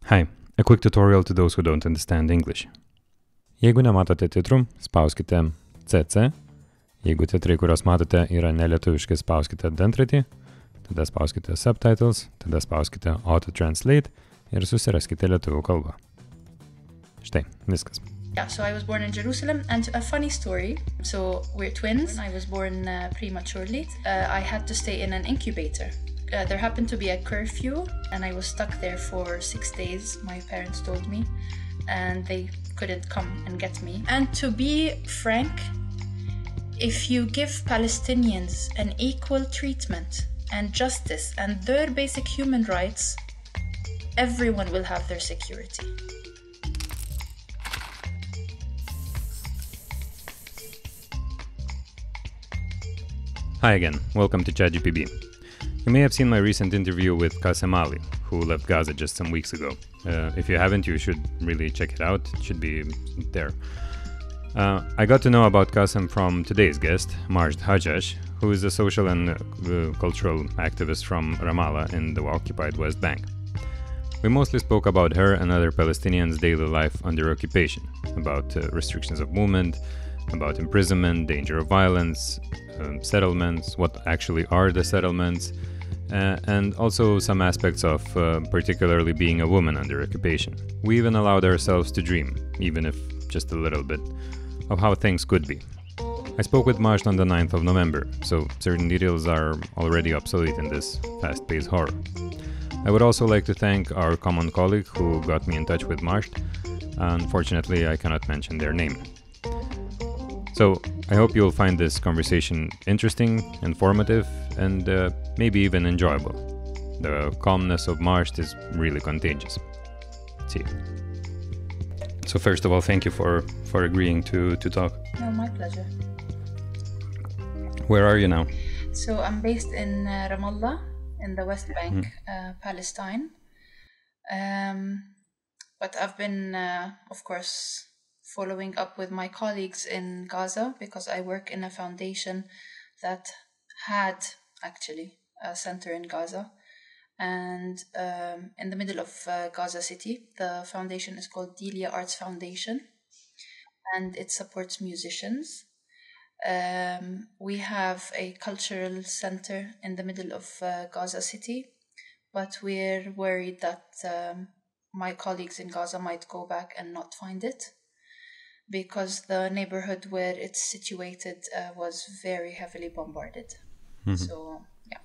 Hi, a quick tutorial to those who don't understand English. Jeigu nematote titrų, spauskite CC. Jeigu titrai, kuriuos matote, yra nelietuviški, spauskite dantratį. Tada spauskite subtitles, tada spauskite auto-translate ir susiraskite lietuvių kalbą. Štai, viskas. Yeah, so I was born in Jerusalem, and a funny story. So we're twins. I was born prematurely. I had to stay in an incubator. There happened to be a curfew, and I was stuck there for 6 days, my parents told me, and they couldn't come and get me. And to be frank, if you give Palestinians an equal treatment and justice and their basic human rights, everyone will have their security. Hi again, welcome to ChatGPT. You may have seen my recent interview with Qasem Ali, who left Gaza just some weeks ago. If you haven't, you should really check it out. It should be there. I got to know about Qasem from today's guest, Majd Hajjaj, who is a social and cultural activist from Ramallah in the occupied West Bank. We mostly spoke about her and other Palestinians' daily life under occupation, about restrictions of movement, about imprisonment, danger of violence, settlements, what actually are the settlements, and also some aspects of particularly being a woman under occupation. We even allowed ourselves to dream, even if just a little bit, of how things could be. I spoke with Majd on the 9th of November, so certain details are already obsolete in this fast-paced horror. I would also like to thank our common colleague who got me in touch with Majd. Unfortunately, I cannot mention their name. So, I hope you'll find this conversation interesting, informative, and maybe even enjoyable. The calmness of Majd is really contagious. See you. So first of all, thank you for agreeing to talk. No, my pleasure. Where are you now? So I'm based in Ramallah, in the West Bank, Palestine. But I've been, of course, following up with my colleagues in Gaza, because I work in a foundation that had actually a center in Gaza. And in the middle of Gaza City, the foundation is called Delia Arts Foundation, and it supports musicians. We have a cultural center in the middle of Gaza City, but we're worried that my colleagues in Gaza might go back and not find it, because the neighborhood where it's situated was very heavily bombarded. Mm-hmm. So, yeah.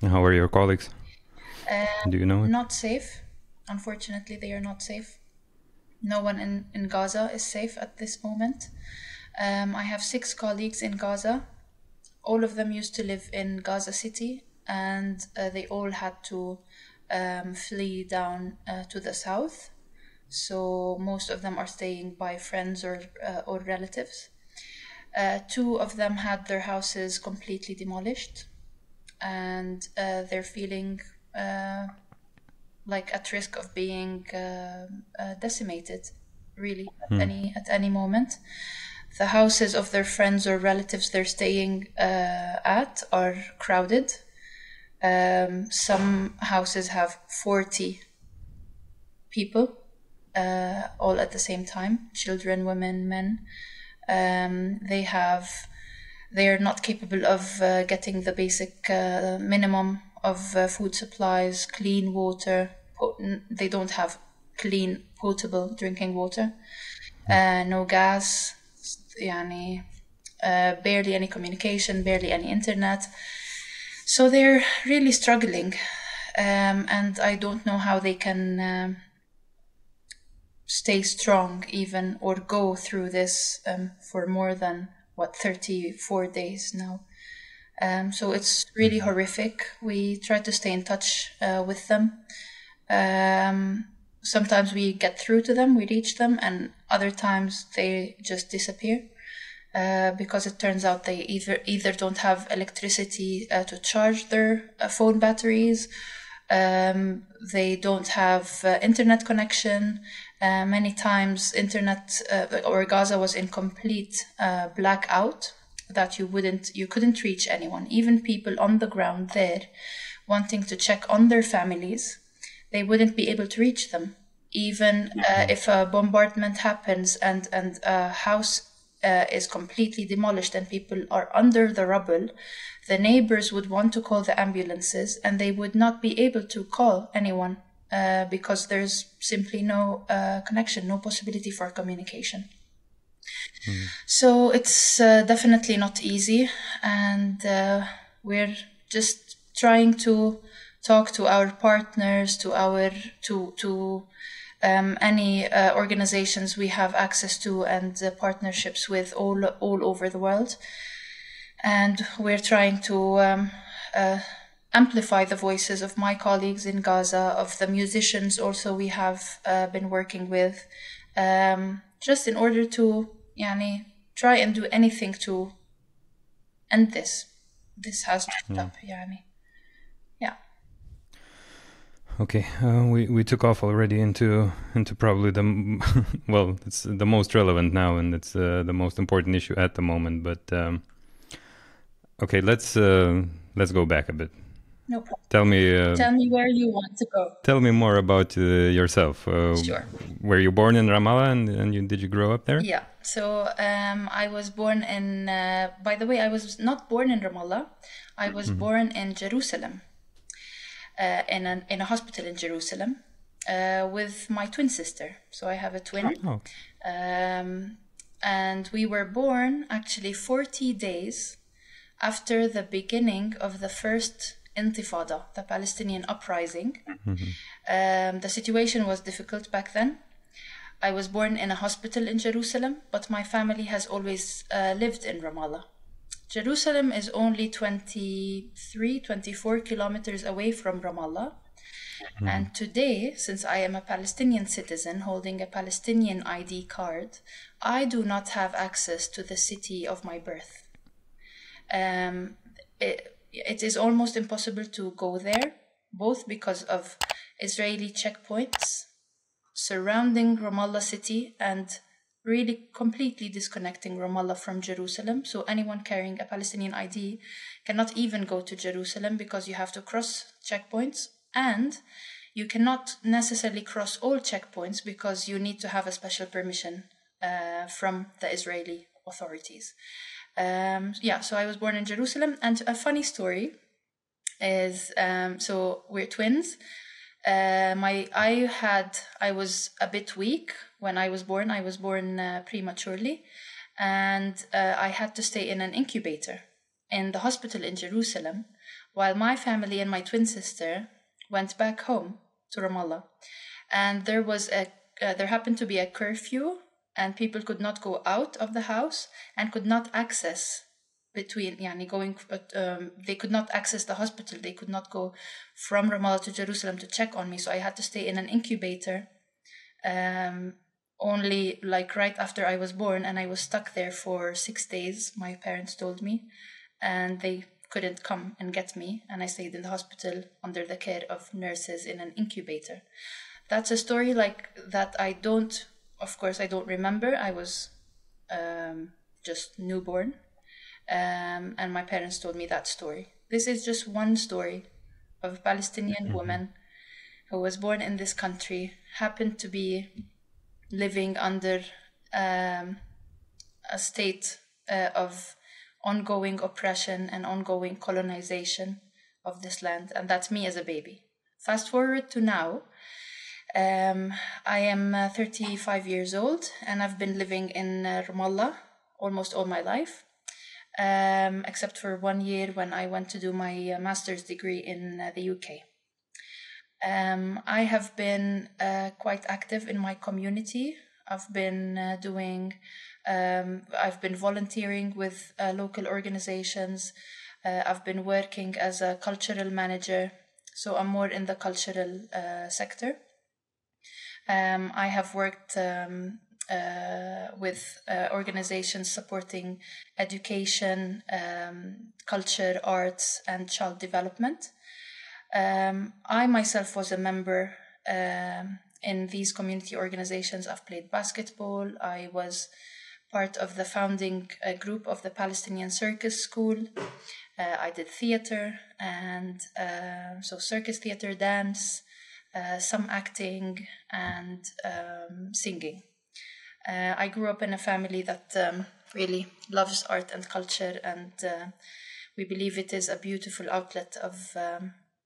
How are your colleagues? Do you know it? Not safe. Unfortunately, they are not safe. No one in Gaza is safe at this moment. I have 6 colleagues in Gaza. All of them used to live in Gaza City, and they all had to flee down to the south. So most of them are staying by friends or relatives. 2 of them had their houses completely demolished, and they're feeling like at risk of being decimated, really, at any moment. The houses of their friends or relatives they're staying at are crowded. Some houses have 40 people. All at the same time, children, women, men. They are not capable of getting the basic minimum of food supplies, clean water. They don't have clean, potable drinking water. No gas, barely any communication, barely any internet. So they're really struggling, and I don't know how they can stay strong even, or go through this for more than 34 days now. So it's really horrific. We try to stay in touch with them. Sometimes we get through to them, we reach them, and other times they just disappear, because it turns out they either don't have electricity to charge their phone batteries. They don't have internet connection. Many times internet or Gaza was in complete blackout, that you couldn't reach anyone, even people on the ground there wanting to check on their families. they wouldn't be able to reach them. Even if a bombardment happens and a house is completely demolished and people are under the rubble, the neighbors would want to call the ambulances and they would not be able to call anyone because there's simply no connection, no possibility for communication. So it's definitely not easy, and we're just trying to talk to our partners, to any organizations we have access to and partnerships with all over the world. And we're trying to amplify the voices of my colleagues in Gaza, of the musicians also we have been working with, just in order to try and do anything to end this. This has to stop. Yeah. Okay, we took off already into probably the well, it's the most relevant now, and it's the most important issue at the moment. But okay, let's go back a bit. No problem. Tell me where you want to go. Tell me more about yourself. Sure. Were you born in Ramallah, and did you grow up there? Yeah. So I was born in. By the way, I was not born in Ramallah. I was born in Jerusalem. In a hospital in Jerusalem with my twin sister. So I have a twin. Oh. And we were born actually 40 days after the beginning of the first Intifada, the Palestinian uprising. The situation was difficult back then. I was born in a hospital in Jerusalem, but my family has always lived in Ramallah. Jerusalem is only 24 kilometers away from Ramallah. And today, since I am a Palestinian citizen holding a Palestinian ID card, I do not have access to the city of my birth. It is almost impossible to go there, both because of Israeli checkpoints surrounding Ramallah city and really completely disconnecting Ramallah from Jerusalem. So anyone carrying a Palestinian ID cannot even go to Jerusalem because you have to cross checkpoints, and you cannot necessarily cross all checkpoints because you need to have a special permission from the Israeli authorities. So I was born in Jerusalem, and a funny story is, so we're twins. I was a bit weak when I was born. I was born prematurely, and I had to stay in an incubator in the hospital in Jerusalem while my family and my twin sister went back home to Ramallah. And there happened to be a curfew, and people could not go out of the house and could not access they could not access the hospital. They could not go from Ramallah to Jerusalem to check on me. So I had to stay in an incubator only right after I was born, and I was stuck there for 6 days, my parents told me, and they couldn't come and get me, and I stayed in the hospital under the care of nurses in an incubator. That's a story that I don't remember. I was just newborn. And my parents told me that story. This is just one story of a Palestinian woman who was born in this country, happened to be living under a state of ongoing oppression and ongoing colonization of this land. And that's me as a baby. Fast forward to now. I am 35 years old, and I've been living in Ramallah almost all my life. Except for 1 year when I went to do my master's degree in the UK. I have been quite active in my community. I've been volunteering with local organizations. I've been working as a cultural manager, so I'm more in the cultural sector. I have worked with organizations supporting education, culture, arts, and child development. I myself was a member in these community organizations. I've played basketball. I was part of the founding group of the Palestinian Circus School. I did theater, and so circus theater, dance, some acting, and singing. I grew up in a family that really loves art and culture, and we believe it is a beautiful outlet of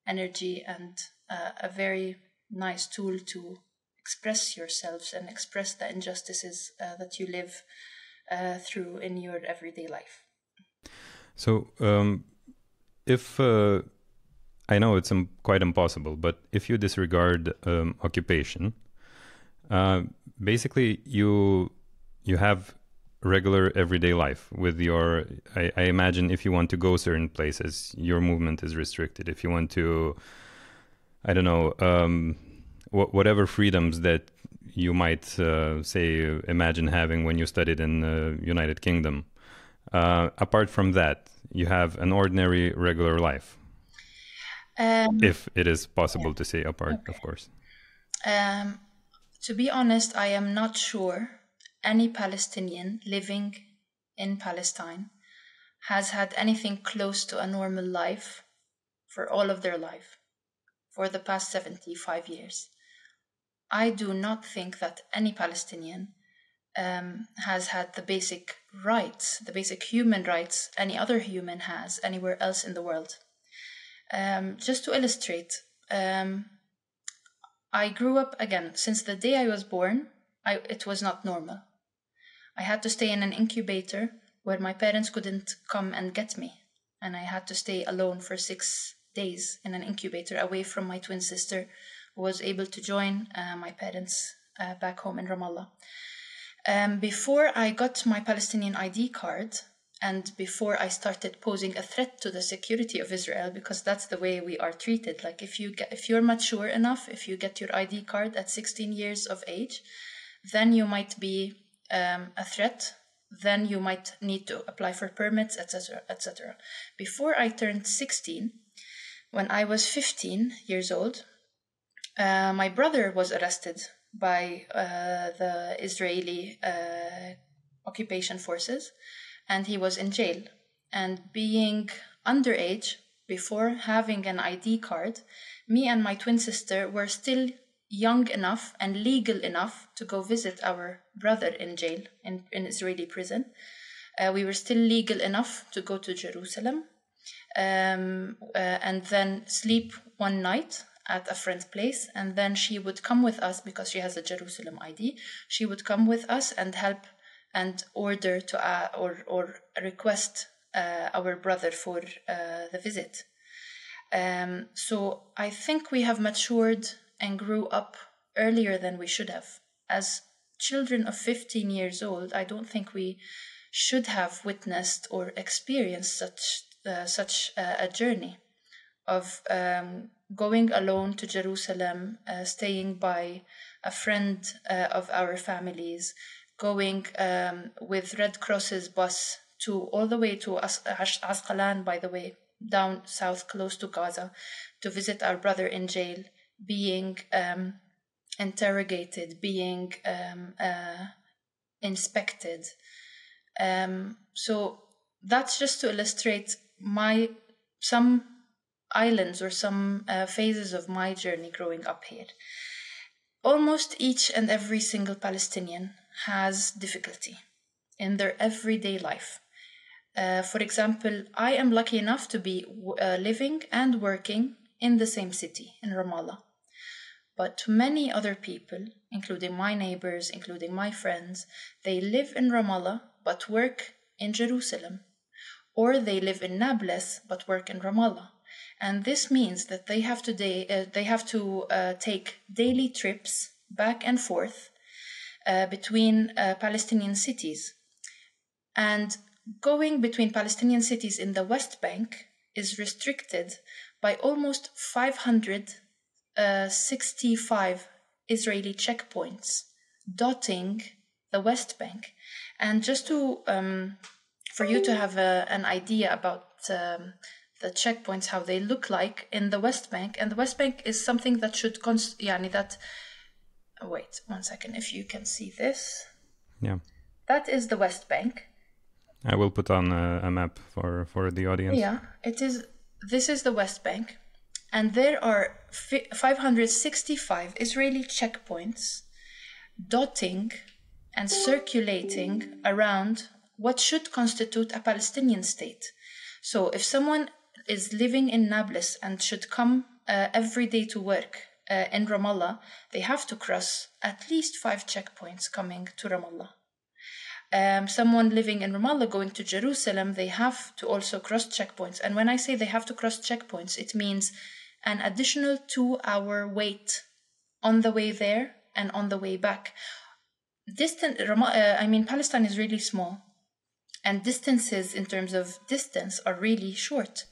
energy and a very nice tool to express yourselves and express the injustices that you live through in your everyday life. So if I know it's quite impossible, but if you disregard occupation, basically you have regular everyday life with your, I imagine if you want to go certain places, your movement is restricted. If you want to, I don't know, whatever freedoms that you might say, imagine having when you studied in the United Kingdom. Apart from that, you have an ordinary, regular life. If it is possible to say apart, of course. To be honest, I am not sure any Palestinian living in Palestine has had anything close to a normal life for all of their life, for the past 75 years. I do not think that any Palestinian has had the basic rights, the basic human rights any other human has anywhere else in the world. Just to illustrate, I grew up, again, since the day I was born, it was not normal. I had to stay in an incubator where my parents couldn't come and get me. And I had to stay alone for 6 days in an incubator away from my twin sister, who was able to join my parents back home in Ramallah. Before I got my Palestinian ID card, and before I started posing a threat to the security of Israel, because that's the way we are treated. Like if you're mature enough, if you get your ID card at 16 years of age, then you might be a threat. Then you might need to apply for permits, etc., etc. Before I turned 16, when I was 15 years old, my brother was arrested by the Israeli occupation forces, and he was in jail. And being underage, before having an ID card, me and my twin sister were still young enough and legal enough to go visit our brother in jail, in Israeli prison. We were still legal enough to go to Jerusalem and then sleep one night at a friend's place, and then she would come with us because she has a Jerusalem ID. She would come with us and help and order to or request our brother for the visit. So I think we have matured and grew up earlier than we should have. As children of 15 years old, I don't think we should have witnessed or experienced such a journey of going alone to Jerusalem, staying by a friend of our families, going with Red Cross's bus all the way to Asqalan, by the way, down south close to Gaza, to visit our brother in jail, being interrogated, being inspected. So that's just to illustrate some islands or some phases of my journey growing up here. Almost each and every single Palestinian has difficulty in their everyday life. For example, I am lucky enough to be living and working in the same city, in Ramallah. But many other people, including my neighbors, including my friends, they live in Ramallah but work in Jerusalem. Or they live in Nablus but work in Ramallah. And this means that they have to take daily trips back and forth between Palestinian cities. And going between Palestinian cities in the West Bank is restricted by almost 565 Israeli checkpoints dotting the West Bank. And just to for you to have an idea about the checkpoints, how they look like in the West Bank, and the West Bank is something that should wait 1 second, if you can see this. Yeah. That is the West Bank. I will put on a map for the audience. Yeah, it is. This is the West Bank. And there are 565 Israeli checkpoints dotting and circulating around what should constitute a Palestinian state. So if someone is living in Nablus and should come every day to work in Ramallah, they have to cross at least 5 checkpoints coming to Ramallah. Someone living in Ramallah going to Jerusalem, they have to also cross checkpoints. And when I say they have to cross checkpoints, it means an additional 2-hour wait on the way there and on the way back. Palestine is really small, and distances in terms of distance are really short.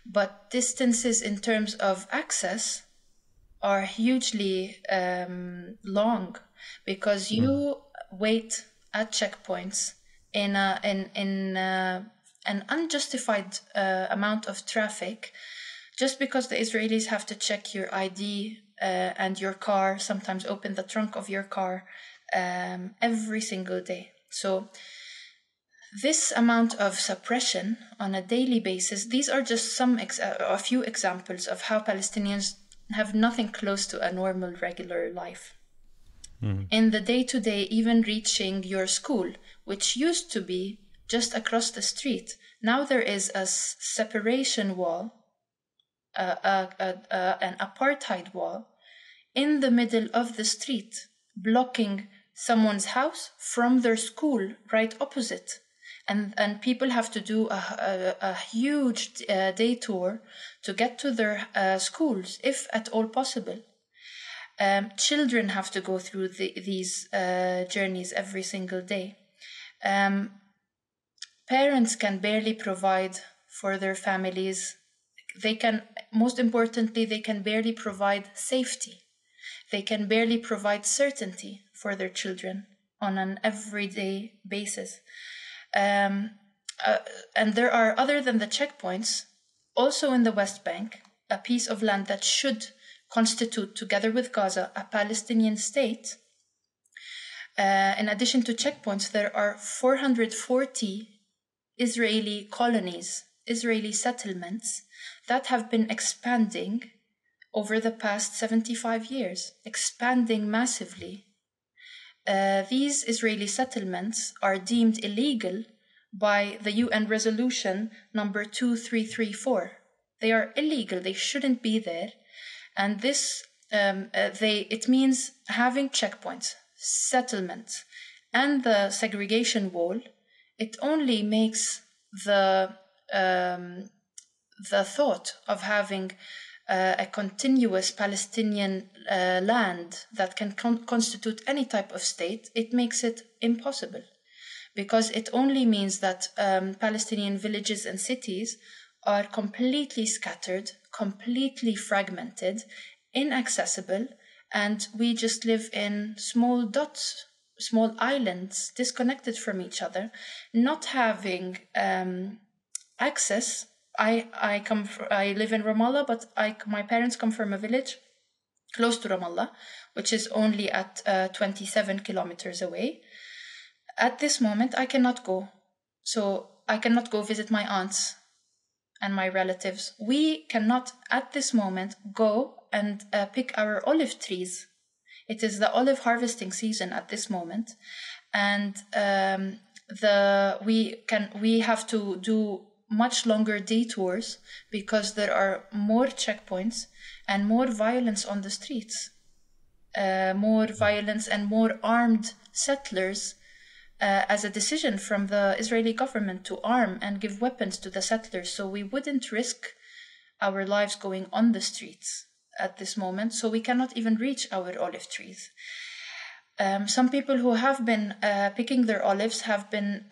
But distances in terms of access are hugely long, because you wait at checkpoints in an unjustified amount of traffic, just because the Israelis have to check your ID and your car, sometimes open the trunk of your car every single day. So this amount of suppression on a daily basis, these are just a few examples of how Palestinians have nothing close to a normal, regular life. Mm-hmm. In the day-to-day, even reaching your school, which used to be just across the street, now there is a separation wall, an apartheid wall, in the middle of the street, blocking someone's house from their school right opposite. And people have to do a huge day tour to get to their schools, if at all possible. Children have to go through these journeys every single day. Parents can barely provide for their families. Most importantly, they can barely provide safety. They can barely provide certainty for their children on an everyday basis. And there are, other than the checkpoints, also in the West Bank, a piece of land that should constitute, together with Gaza, a Palestinian state. In addition to checkpoints, there are 440 Israeli colonies, Israeli settlements, that have been expanding over the past 75 years, expanding massively. These Israeli settlements are deemed illegal by the UN resolution number 2334. They are illegal, they shouldn't be there. And this, it means having checkpoints, settlements, and the segregation wall. It only makes the thought of having a continuous Palestinian land that can constitute any type of state, it makes it impossible, because it only means that Palestinian villages and cities are completely scattered, completely fragmented, inaccessible, and we just live in small dots, small islands, disconnected from each other, not having access. I live in Ramallah, but my parents come from a village close to Ramallah, which is only at 27 kilometers away. At this moment, I cannot go. So I cannot go visit my aunts and my relatives. We cannot, at this moment, go and pick our olive trees. It is the olive harvesting season at this moment, and we have to do much longer detours because there are more checkpoints and more violence on the streets, more violence and more armed settlers, as a decision from the Israeli government to arm and give weapons to the settlers. So we wouldn't risk our lives going on the streets at this moment, so we cannot even reach our olive trees. Some people who have been picking their olives have been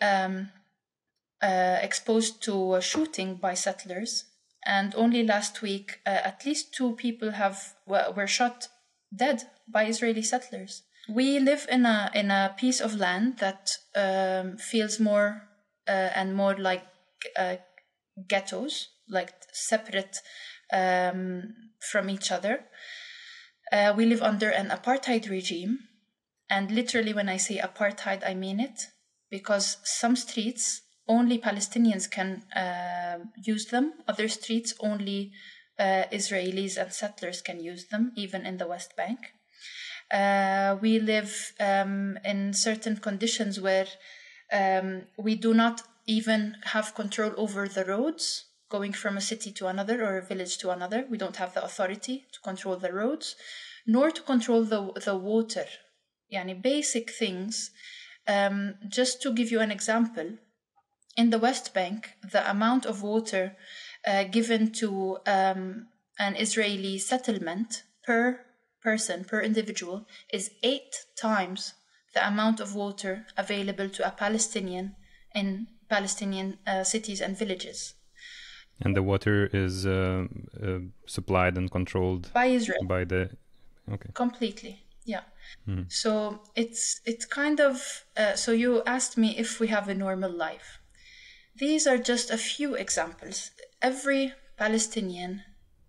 exposed to shooting by settlers, and only last week at least 2 people were shot dead by Israeli settlers. We live in a piece of land that feels more and more like ghettos, like separate from each other. We live under an apartheid regime, and literally when I say apartheid, I mean it, because some streets only Palestinians can use them. Other streets only Israelis and settlers can use them, even in the West Bank. We live in certain conditions where we do not even have control over the roads going from a city to another or a village to another. We don't have the authority to control the roads, nor to control the water. Yani basic things. Just to give you an example, in the West Bank, the amount of water given to an Israeli settlement per person, per individual, is 8 times the amount of water available to a Palestinian in Palestinian cities and villages. And the water is supplied and controlled by Israel. By the completely, yeah. Mm-hmm. So it's kind of so you asked me if we have a normal life. These are just a few examples. Every Palestinian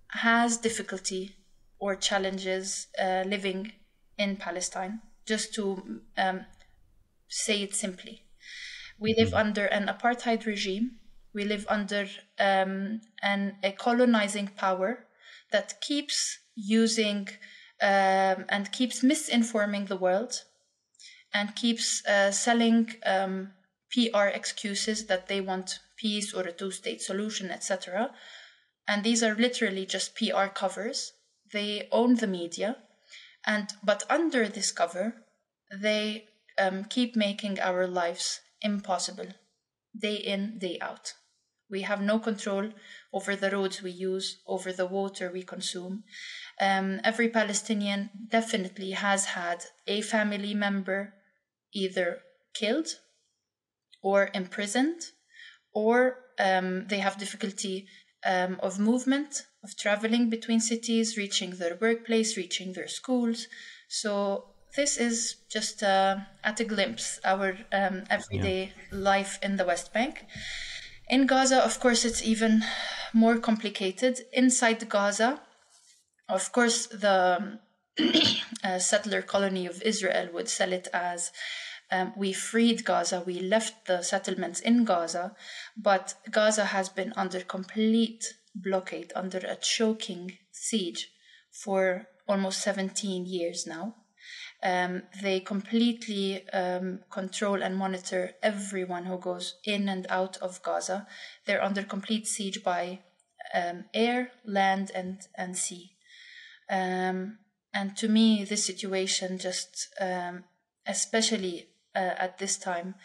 has difficulty or challenges living in Palestine. Just to say it simply, we live under an apartheid regime. We live under a colonizing power that keeps using and keeps misinforming the world and keeps selling PR excuses that they want peace or a two-state solution, etc. And these are literally just PR covers. They own the media. But under this cover, they keep making our lives impossible, day in, day out. We have no control over the roads we use, over the water we consume. Every Palestinian definitely has had a family member either killed or imprisoned, or they have difficulty of movement, of traveling between cities, reaching their workplace, reaching their schools. So this is just at a glimpse our everyday life in the West Bank. In Gaza, of course, it's even more complicated. Inside Gaza, of course, the settler colony of Israel would sell it as we freed Gaza, we left the settlements in Gaza, but Gaza has been under complete blockade, under a choking siege for almost 17 years now. They completely control and monitor everyone who goes in and out of Gaza. They're under complete siege by air, land, and sea. And to me, this situation just, especially at this time,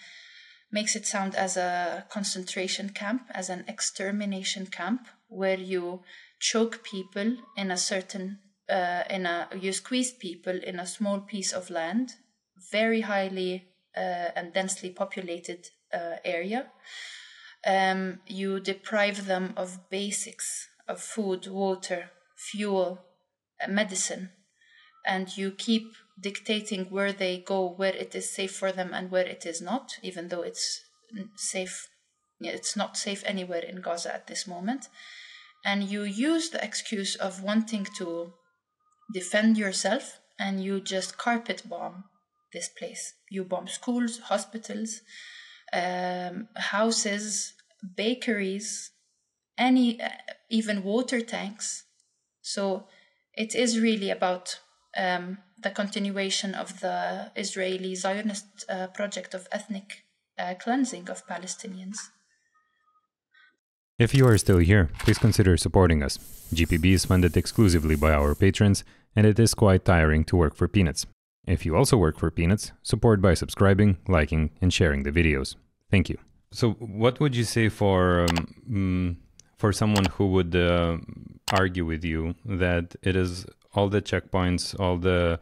makes it sound as a concentration camp, as an extermination camp, where you choke people in a certain you squeeze people in a small piece of land, very highly and densely populated area. You deprive them of basics, of food, water, fuel, medicine, and you keep dictating where they go, where it is safe for them and where it is not, even though it's safe. It's not safe anywhere in Gaza at this moment. And you use the excuse of wanting to defend yourself, and you just carpet bomb this place. You bomb schools, hospitals, houses, bakeries, even water tanks. So it is really about the continuation of the Israeli Zionist project of ethnic cleansing of Palestinians. If you are still here, please consider supporting us. GPB is funded exclusively by our patrons, and it is quite tiring to work for peanuts. If you also work for peanuts, support by subscribing, liking, and sharing the videos. Thank you. So what would you say for someone who would argue with you that it is all the checkpoints, all the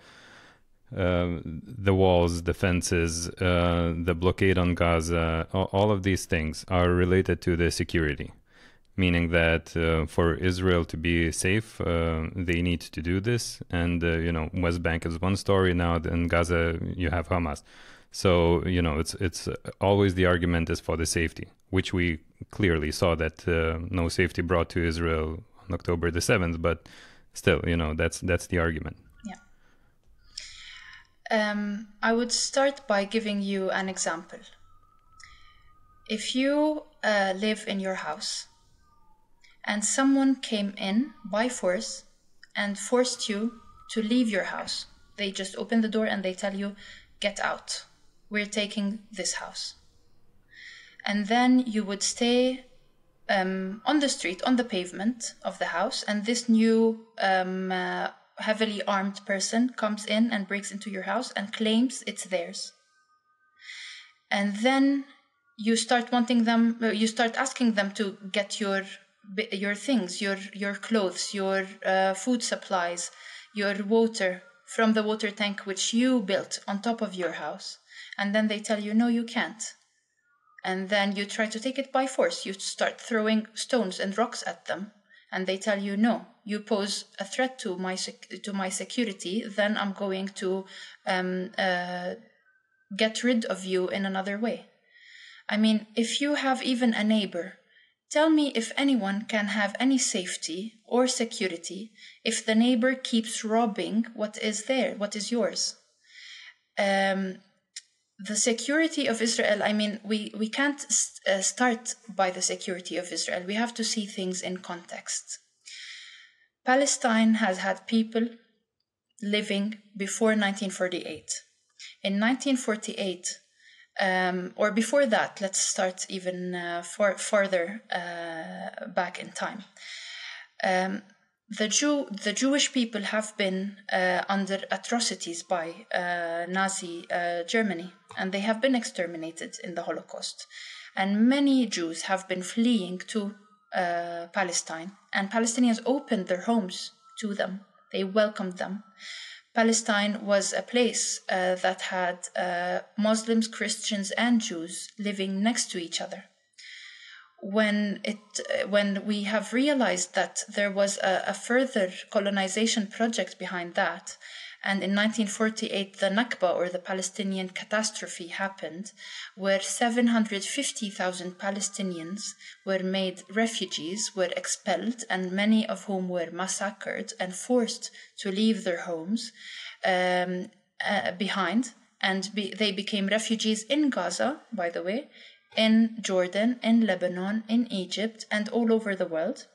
walls, the fences, the blockade on Gaza, all of these things are related to the security? Meaning that for Israel to be safe, they need to do this. And, West Bank is one story now, in Gaza you have Hamas. So, it's always the argument is for the safety, which we clearly saw that no safety brought to Israel on October the 7th. But still, that's the argument. Yeah. I would start by giving you an example. If you live in your house, and someone came in by force and forced you to leave your house. They just open the door and they tell you, get out. We're taking this house. And then you would stay on the street, on the pavement of the house, and this new heavily armed person comes in and breaks into your house and claims it's theirs. And then you start you start asking them to get your things, your clothes, your food supplies, your water from the water tank which you built on top of your house. And then they tell you, no, you can't. And then you try to take it by force. You start throwing stones and rocks at them. And they tell you, no, you pose a threat to my security, then I'm going to get rid of you in another way. I mean, if you have even a neighbor, tell me if anyone can have any safety or security if the neighbor keeps robbing what is there, what is yours. The security of Israel, I mean, we can't start by the security of Israel. We have to see things in context. Palestine has had people living before 1948. In 1948, or before that, let's start even farther back in time. The Jewish people have been under atrocities by Nazi Germany, and they have been exterminated in the Holocaust. And many Jews have been fleeing to Palestine, and Palestinians opened their homes to them. They welcomed them. Palestine was a place that had Muslims, Christians, and Jews living next to each other. When we have realized that there was a further colonization project behind that, and in 1948 the Nakba, or the Palestinian catastrophe, happened, where 750,000 Palestinians were made refugees, were expelled, and many of whom were massacred and forced to leave their homes behind, and they became refugees in Gaza, by the way, in Jordan, in Lebanon, in Egypt, and all over the world.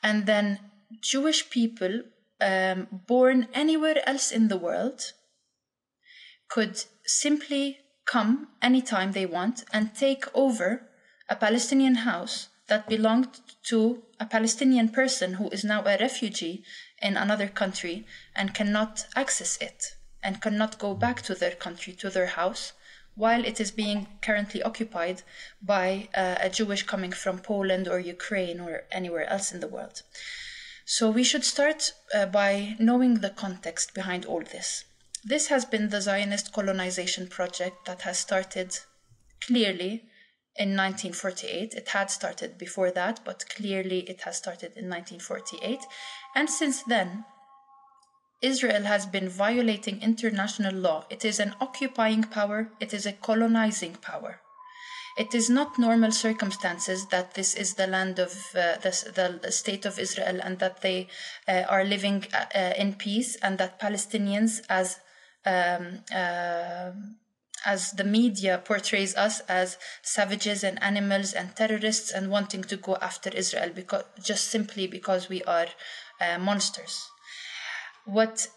And then Jewish people born anywhere else in the world could simply come anytime they want and take over a Palestinian house that belonged to a Palestinian person who is now a refugee in another country and cannot access it and cannot go back to their country, to their house, while it is being currently occupied by a Jewish coming from Poland or Ukraine or anywhere else in the world. So we should start by knowing the context behind all this. This has been the Zionist colonization project that has started clearly in 1948. It had started before that, but clearly it has started in 1948. And since then, Israel has been violating international law. It is an occupying power. It is a colonizing power. It is not normal circumstances that this is the land of the state of Israel and that they are living in peace, and that Palestinians, as the media portrays us, as savages and animals and terrorists and wanting to go after Israel just simply because we are monsters. What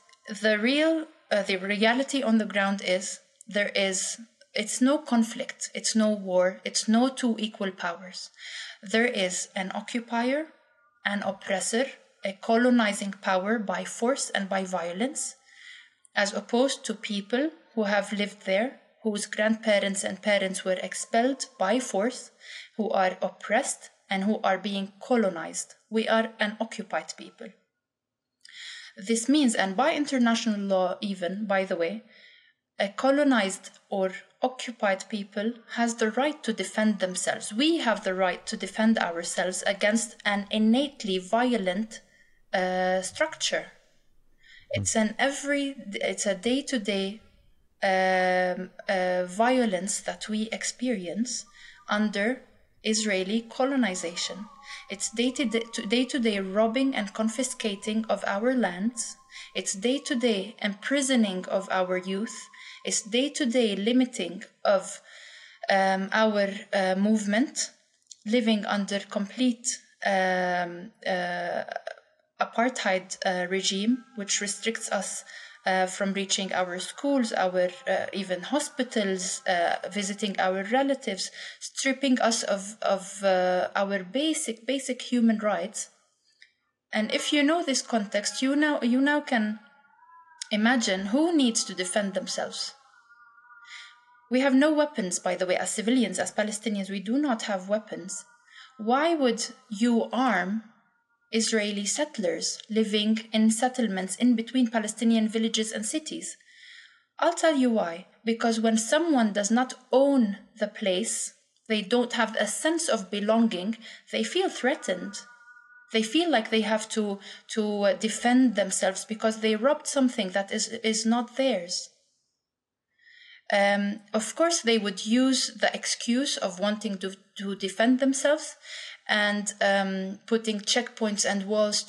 the reality on the ground is, it's no conflict, it's no war, it's no two equal powers. There is an occupier, an oppressor, a colonizing power by force and by violence, as opposed to people who have lived there, whose grandparents and parents were expelled by force, who are oppressed and who are being colonized. We are an occupied people. This means, and by international law even, by the way, a colonized or occupied people has the right to defend themselves. We have the right to defend ourselves against an innately violent structure. It's a day-to-day violence that we experience under Israeli colonization. It's day-to-day robbing and confiscating of our lands. It's day-to-day imprisoning of our youth. It's day-to-day limiting of our movement, living under complete apartheid regime, which restricts us from reaching our schools, our even hospitals, visiting our relatives, stripping us of our basic human rights. And if you know this context, you now can imagine who needs to defend themselves. We have no weapons, by the way, as civilians, as Palestinians, we do not have weapons. Why would you arm Israeli settlers living in settlements in between Palestinian villages and cities? I'll tell you why. Because when someone does not own the place, they don't have a sense of belonging, they feel threatened. They feel like they have to defend themselves because they robbed something that is not theirs. Of course, they would use the excuse of wanting to defend themselves and putting checkpoints and walls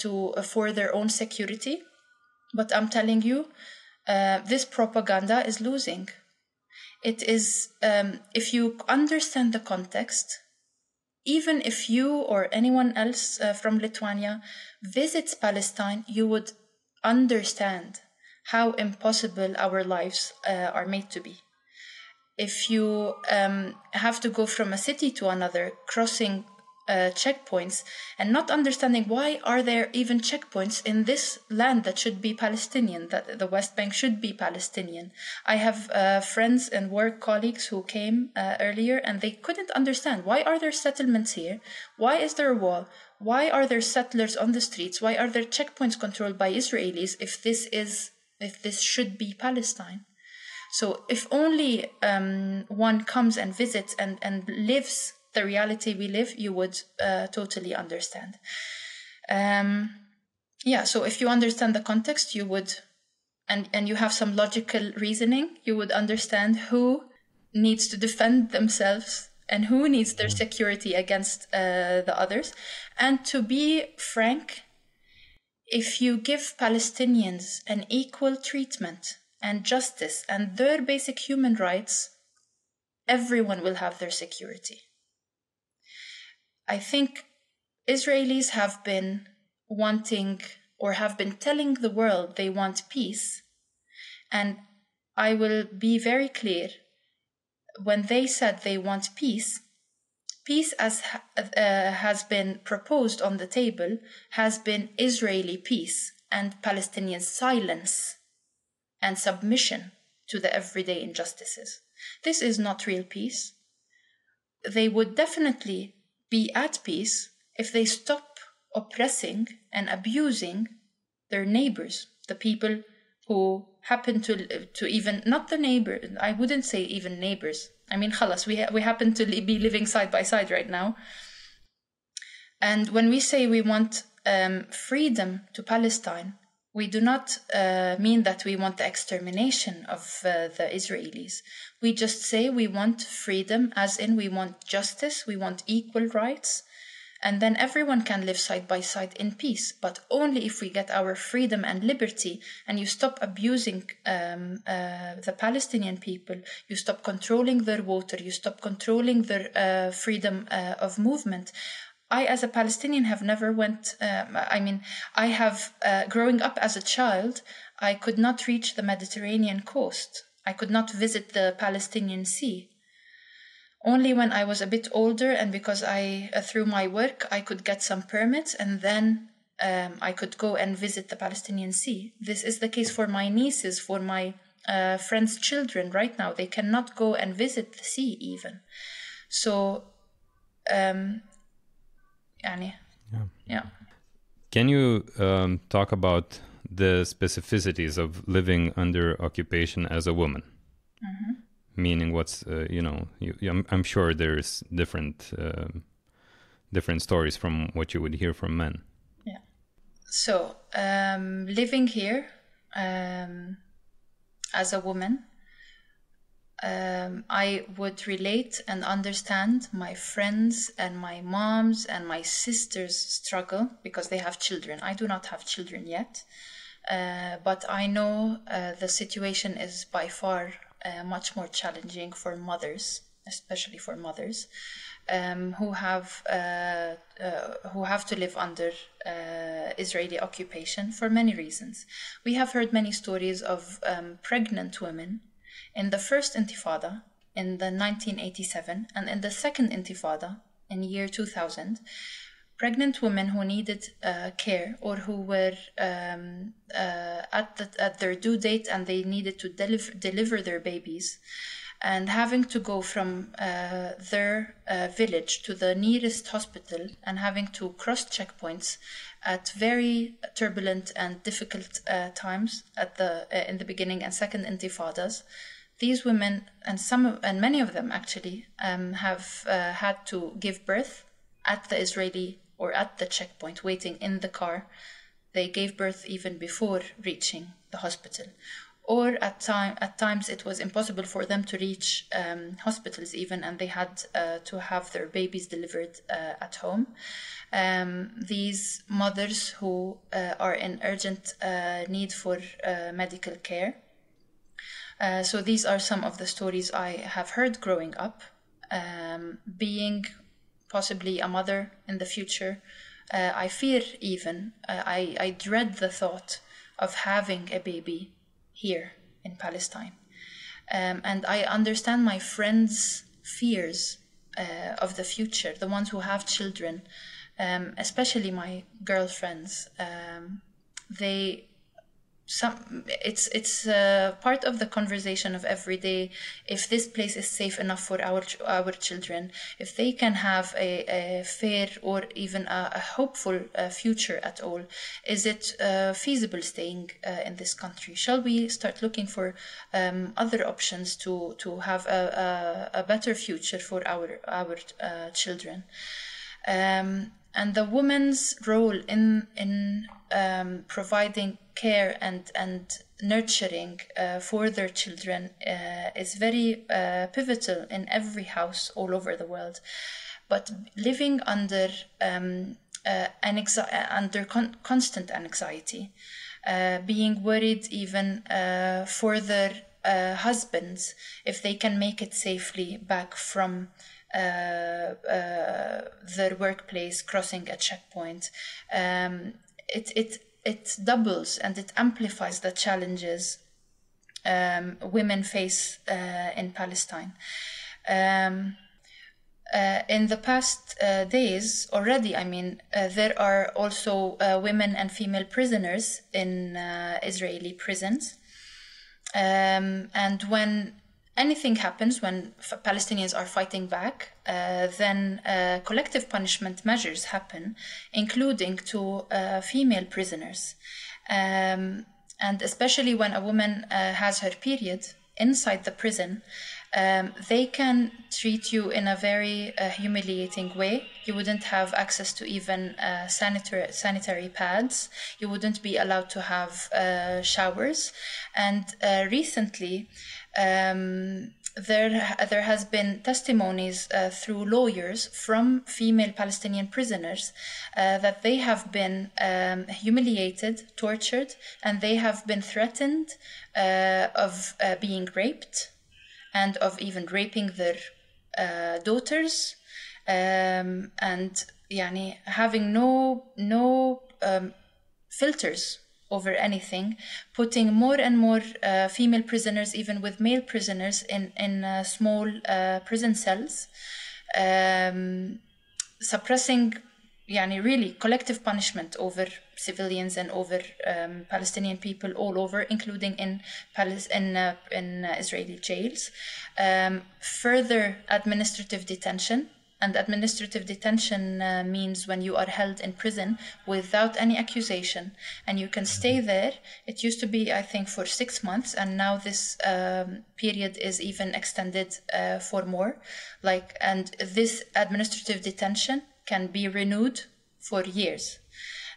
for their own security. But I'm telling you, this propaganda is losing. It is, if you understand the context, even if you or anyone else from Lithuania visits Palestine, you would understand how impossible our lives are made to be. If you have to go from a city to another, crossing checkpoints and not understanding why are there even checkpoints in this land that should be Palestinian, that the West Bank should be Palestinian. I have friends and work colleagues who came earlier and they couldn't understand, why are there settlements here? Why is there a wall? Why are there settlers on the streets? Why are there checkpoints controlled by Israelis if this should be Palestine? So if only one comes and visits and lives the reality we live, you would totally understand. So if you understand the context, you would, and you have some logical reasoning, you would understand who needs to defend themselves and who needs their security against the others. And to be frank, if you give Palestinians an equal treatment and justice and their basic human rights, everyone will have their security. I think Israelis have been wanting or have been telling the world they want peace. And I will be very clear, when they said they want peace, peace as has been proposed on the table has been Israeli peace and Palestinian silence and submission to the everyday injustices. This is not real peace. They would definitely be at peace if they stop oppressing and abusing their neighbors, the people who happen to even, not the neighbor, I wouldn't say even neighbors. I mean, khalas, we happen to be living side by side right now. And when we say we want freedom to Palestine, we do not mean that we want the extermination of the Israelis. We just say we want freedom, as in we want justice, we want equal rights, and then everyone can live side by side in peace, but only if we get our freedom and liberty, and you stop abusing the Palestinian people, you stop controlling their water, you stop controlling their freedom of movement. I, as a Palestinian, have never I have, growing up as a child, I could not reach the Mediterranean coast. I could not visit the Palestinian Sea. Only when I was a bit older, and because through my work, I could get some permits, and then I could go and visit the Palestinian Sea. This is the case for my nieces, for my friends' children right now. They cannot go and visit the sea even. So, yeah. Can you talk about the specificities of living under occupation as a woman? Mm-hmm. Meaning, what's I'm sure there's different stories from what you would hear from men. Yeah. So living here as a woman, I would relate and understand my friends and my mom's and my sister's struggle because they have children. I do not have children yet, but I know the situation is by far much more challenging for mothers, especially for mothers. who have to live under Israeli occupation for many reasons. We have heard many stories of pregnant women in the first Intifada in the 1987 and in the second Intifada in year 2000. Pregnant women who needed care or who were at their due date and they needed to deliver their babies, and having to go from their village to the nearest hospital and having to cross checkpoints at very turbulent and difficult times in the beginning and second intifadas. These women and many of them actually have had to give birth at the Israeli or at the checkpoint, waiting in the car. They gave birth even before reaching the hospital. Or at times it was impossible for them to reach hospitals even, and they had to have their babies delivered at home. These mothers who are in urgent need for medical care. So these are some of the stories I have heard growing up. Being possibly a mother in the future, I fear even, I dread the thought of having a baby here in Palestine. And I understand my friends' fears of the future, the ones who have children, especially my girlfriends. It's part of the conversation of every day. If this place is safe enough for our children, if they can have a fair or even a hopeful future at all, is it feasible staying in this country? Shall we start looking for other options to have a better future for our children? And the woman's role in providing care and nurturing for their children is very pivotal in every house all over the world. But living under constant anxiety, being worried even for their husbands if they can make it safely back from their workplace, crossing a checkpoint, it doubles and it amplifies the challenges women face in Palestine. In the past days already, there are also women and female prisoners in Israeli prisons. And when anything happens, when Palestinians are fighting back, then collective punishment measures happen, including to female prisoners. And especially when a woman has her period inside the prison, they can treat you in a very humiliating way. You wouldn't have access to even sanitary pads. You wouldn't be allowed to have showers. And recently, there has been testimonies through lawyers from female Palestinian prisoners that they have been humiliated, tortured, and they have been threatened of being raped and of even raping their daughters, and having no filters over anything, putting more and more female prisoners, even with male prisoners, in small prison cells, suppressing really collective punishment over civilians and over Palestinian people all over, including in Israeli jails. Further administrative detention. And administrative detention means when you are held in prison without any accusation and you can stay there. It used to be, I think, for 6 months, and now this period is even extended for more. And this administrative detention can be renewed for years.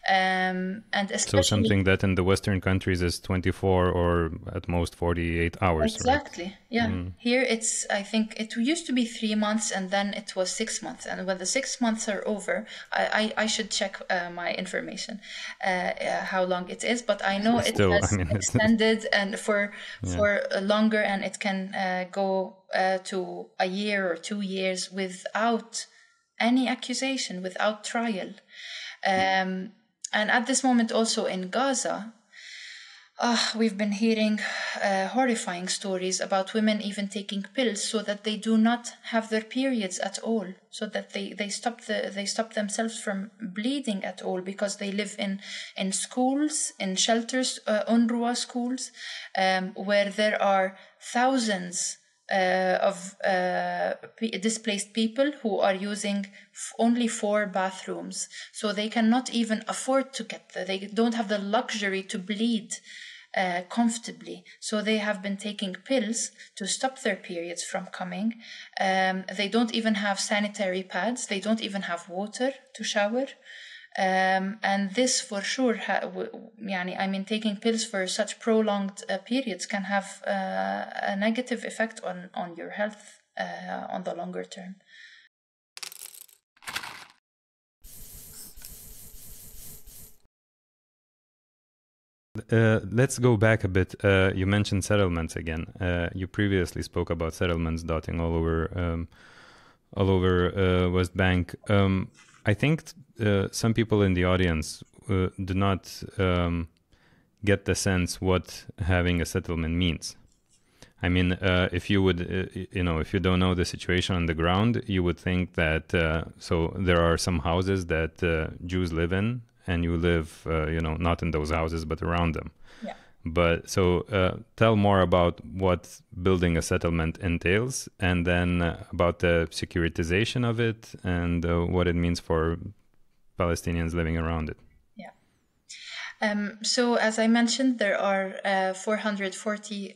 And especially, so something that in the Western countries is 24 or at most 48 hours. Exactly, right? yeah. Here I think it used to be 3 months and then it was 6 months. And when the 6 months are over, I should check my information, how long it is. But I know it has extended and for longer, and it can go to a year or 2 years without any accusation, without trial. And at this moment also in Gaza, we've been hearing horrifying stories about women even taking pills so that they do not have their periods at all, so that they stop themselves from bleeding at all, because they live in schools, in shelters, UNRWA schools, where there are thousands of displaced people who are using only 4 bathrooms, so they cannot even afford to get there. They don't have the luxury to bleed comfortably, so they have been taking pills to stop their periods from coming. They don't even have sanitary pads, they don't even have water to shower. And this for sure, taking pills for such prolonged periods can have a negative effect on your health on the longer term. Let's go back a bit. You mentioned settlements again. You previously spoke about settlements dotting all over West Bank. I think some people in the audience do not get the sense what having a settlement means. I mean, if you would, if you don't know the situation on the ground, you would think that so there are some houses that Jews live in, and you live, not in those houses, but around them. Yeah. But so tell more about what building a settlement entails, and then about the securitization of it, and what it means for Palestinians living around it. Yeah. So as I mentioned, there are 440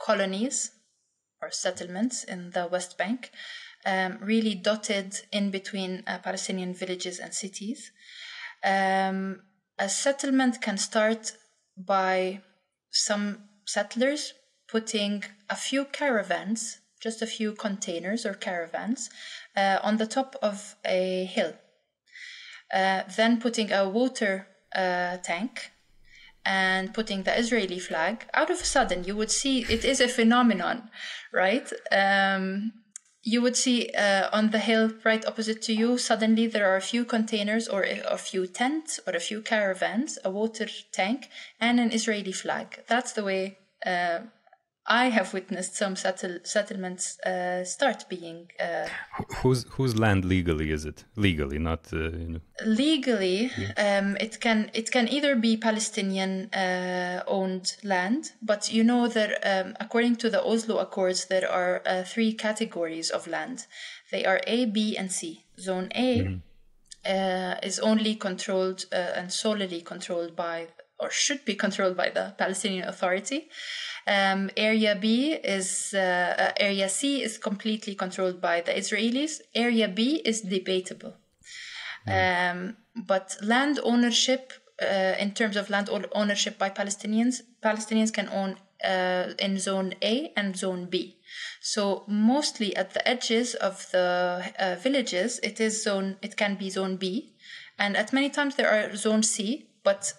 colonies or settlements in the West Bank, really dotted in between Palestinian villages and cities. A settlement can start by some settlers putting a few caravans, just a few containers or caravans, on the top of a hill. Then putting a water tank and putting the Israeli flag. Out of a sudden, you would see, it is a phenomenon, right? You would see on the hill right opposite to you, suddenly there are a few containers or a few tents or a few caravans, a water tank, and an Israeli flag. That's the way I have witnessed some settlements start being. Whose land legally is it? Legally, not. Legally, it can either be Palestinian owned land, but that according to the Oslo Accords, there are 3 categories of land. They are A, B, and C. Zone A is only controlled and solely controlled by, or should be controlled by, the Palestinian Authority. Area C is completely controlled by the Israelis. Area B is debatable. But land ownership, in terms of land ownership by Palestinians can own in Zone A and Zone B. So mostly at the edges of the villages, it can be Zone B, and at many times there are Zone C. But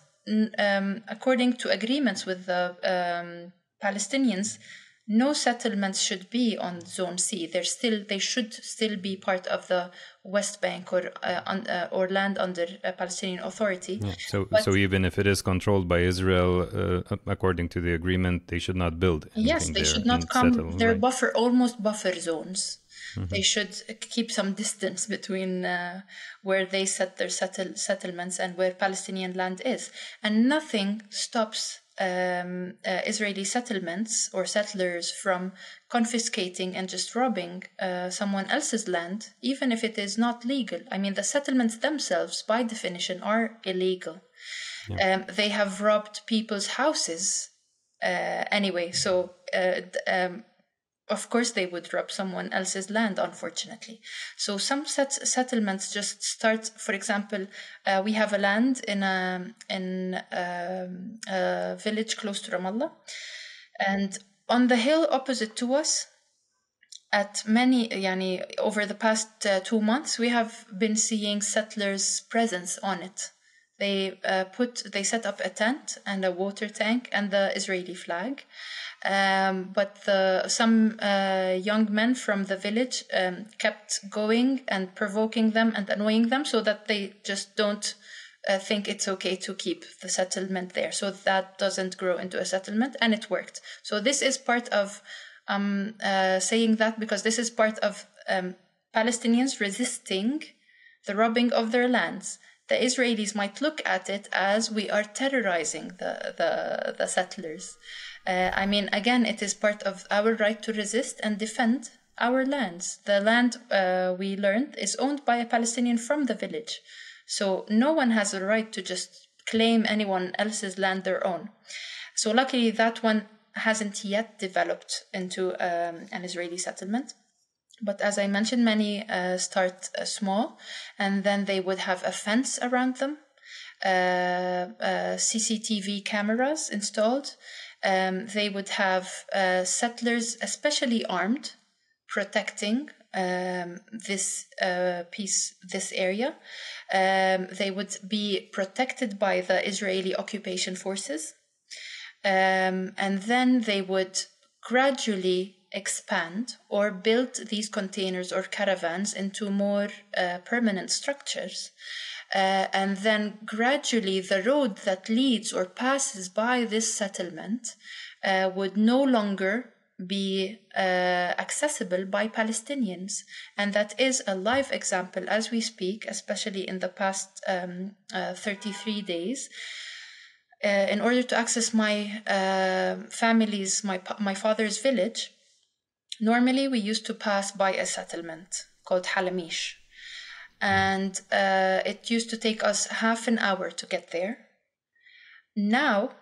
according to agreements with the Palestinians, no settlements should be on Zone C. They should still be part of the West Bank or land under a Palestinian Authority. Yeah. So even if it is controlled by Israel, according to the agreement, they should not build anything. Yes, they should not come. They're almost buffer zones. Mm-hmm. They should keep some distance between where they set their settlements and where Palestinian land is. And nothing stops Israeli settlements or settlers from confiscating and just robbing someone else's land, even if it is not legal. I mean, the settlements themselves, by definition, are illegal. Yeah. They have robbed people's houses anyway, so of course they would rob someone else's land, unfortunately. So some settlements just start. For example, we have a land in a village close to Ramallah, and on the hill opposite to us, over the past 2 months, we have been seeing settlers' presence on it. They set up a tent and a water tank and the Israeli flag. But some young men from the village kept going and provoking them and annoying them so that they just don't think it's okay to keep the settlement there. So that doesn't grow into a settlement, and it worked. So this is part of saying that because this is part of Palestinians resisting the robbing of their lands. The Israelis might look at it as we are terrorizing the settlers. I mean, again, it is part of our right to resist and defend our lands. The land, we learned, is owned by a Palestinian from the village. So no one has a right to just claim anyone else's land their own. So luckily that one hasn't yet developed into an Israeli settlement. But as I mentioned, many start small, and then they would have a fence around them, CCTV cameras installed. They would have settlers, especially armed, protecting this area. They would be protected by the Israeli occupation forces. And then they would gradually expand or build these containers or caravans into more permanent structures. And then gradually the road that leads or passes by this settlement would no longer be accessible by Palestinians. And that is a live example as we speak, especially in the past 33 days. In order to access my family's, my father's village, normally we used to pass by a settlement called Halamish. And it used to take us half an hour to get there. Now,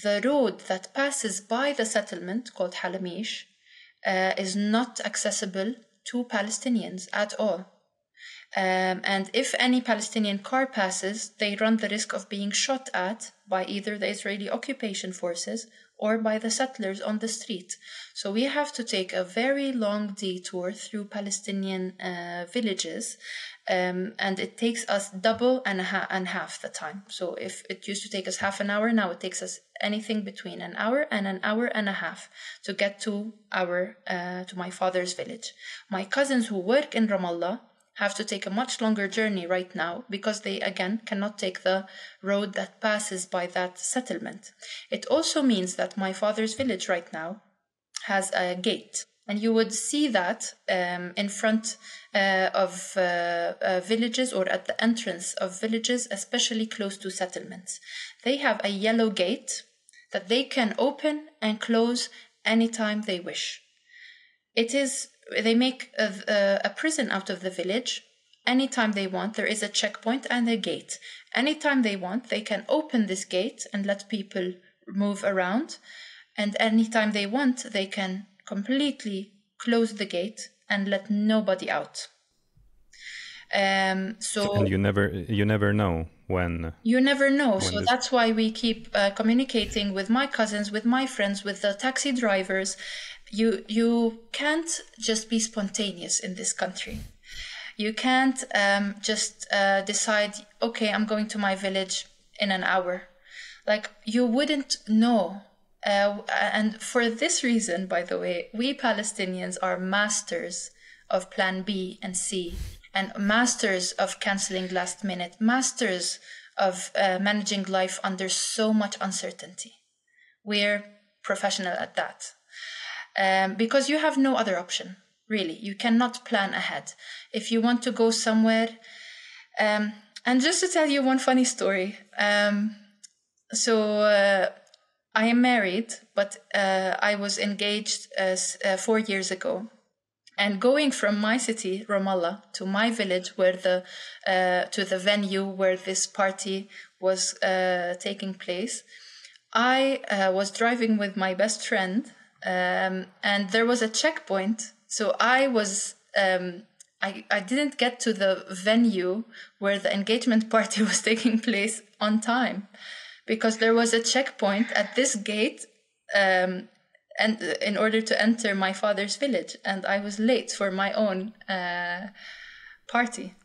the road that passes by the settlement called Halamish is not accessible to Palestinians at all. And if any Palestinian car passes, they run the risk of being shot at by either the Israeli occupation forces or by the settlers on the street. So we have to take a very long detour through Palestinian villages, and it takes us double and half the time. So if it used to take us half an hour, now it takes us anything between an hour and a half to get to my father's village. My cousins who work in Ramallah have to take a much longer journey right now because they, again, cannot take the road that passes by that settlement. It also means that my father's village right now has a gate. And you would see that in front of villages or at the entrance of villages, especially close to settlements. They have a yellow gate that they can open and close anytime they wish. They make a prison out of the village. Anytime they want, there is a checkpoint and a gate. Anytime they want, they can open this gate and let people move around. And anytime they want, they can completely close the gate and let nobody out. And you never know when. You never know. So that's why we keep communicating with my cousins, with my friends, with the taxi drivers. You can't just be spontaneous in this country. You can't just decide, okay, I'm going to my village in an hour. Like, you wouldn't know. And for this reason, by the way, we Palestinians are masters of plan B and C, and masters of canceling last minute, masters of managing life under so much uncertainty. We're professional at that. Because you have no other option, really. You cannot plan ahead. If you want to go somewhere, and just to tell you one funny story. I am married, but I was engaged 4 years ago. And going from my city, Ramallah, to my village, to the venue where this party was taking place, I was driving with my best friend. And there was a checkpoint, so I didn't get to the venue where the engagement party was taking place on time, because there was a checkpoint at this gate, and in order to enter my father's village, and I was late for my own party,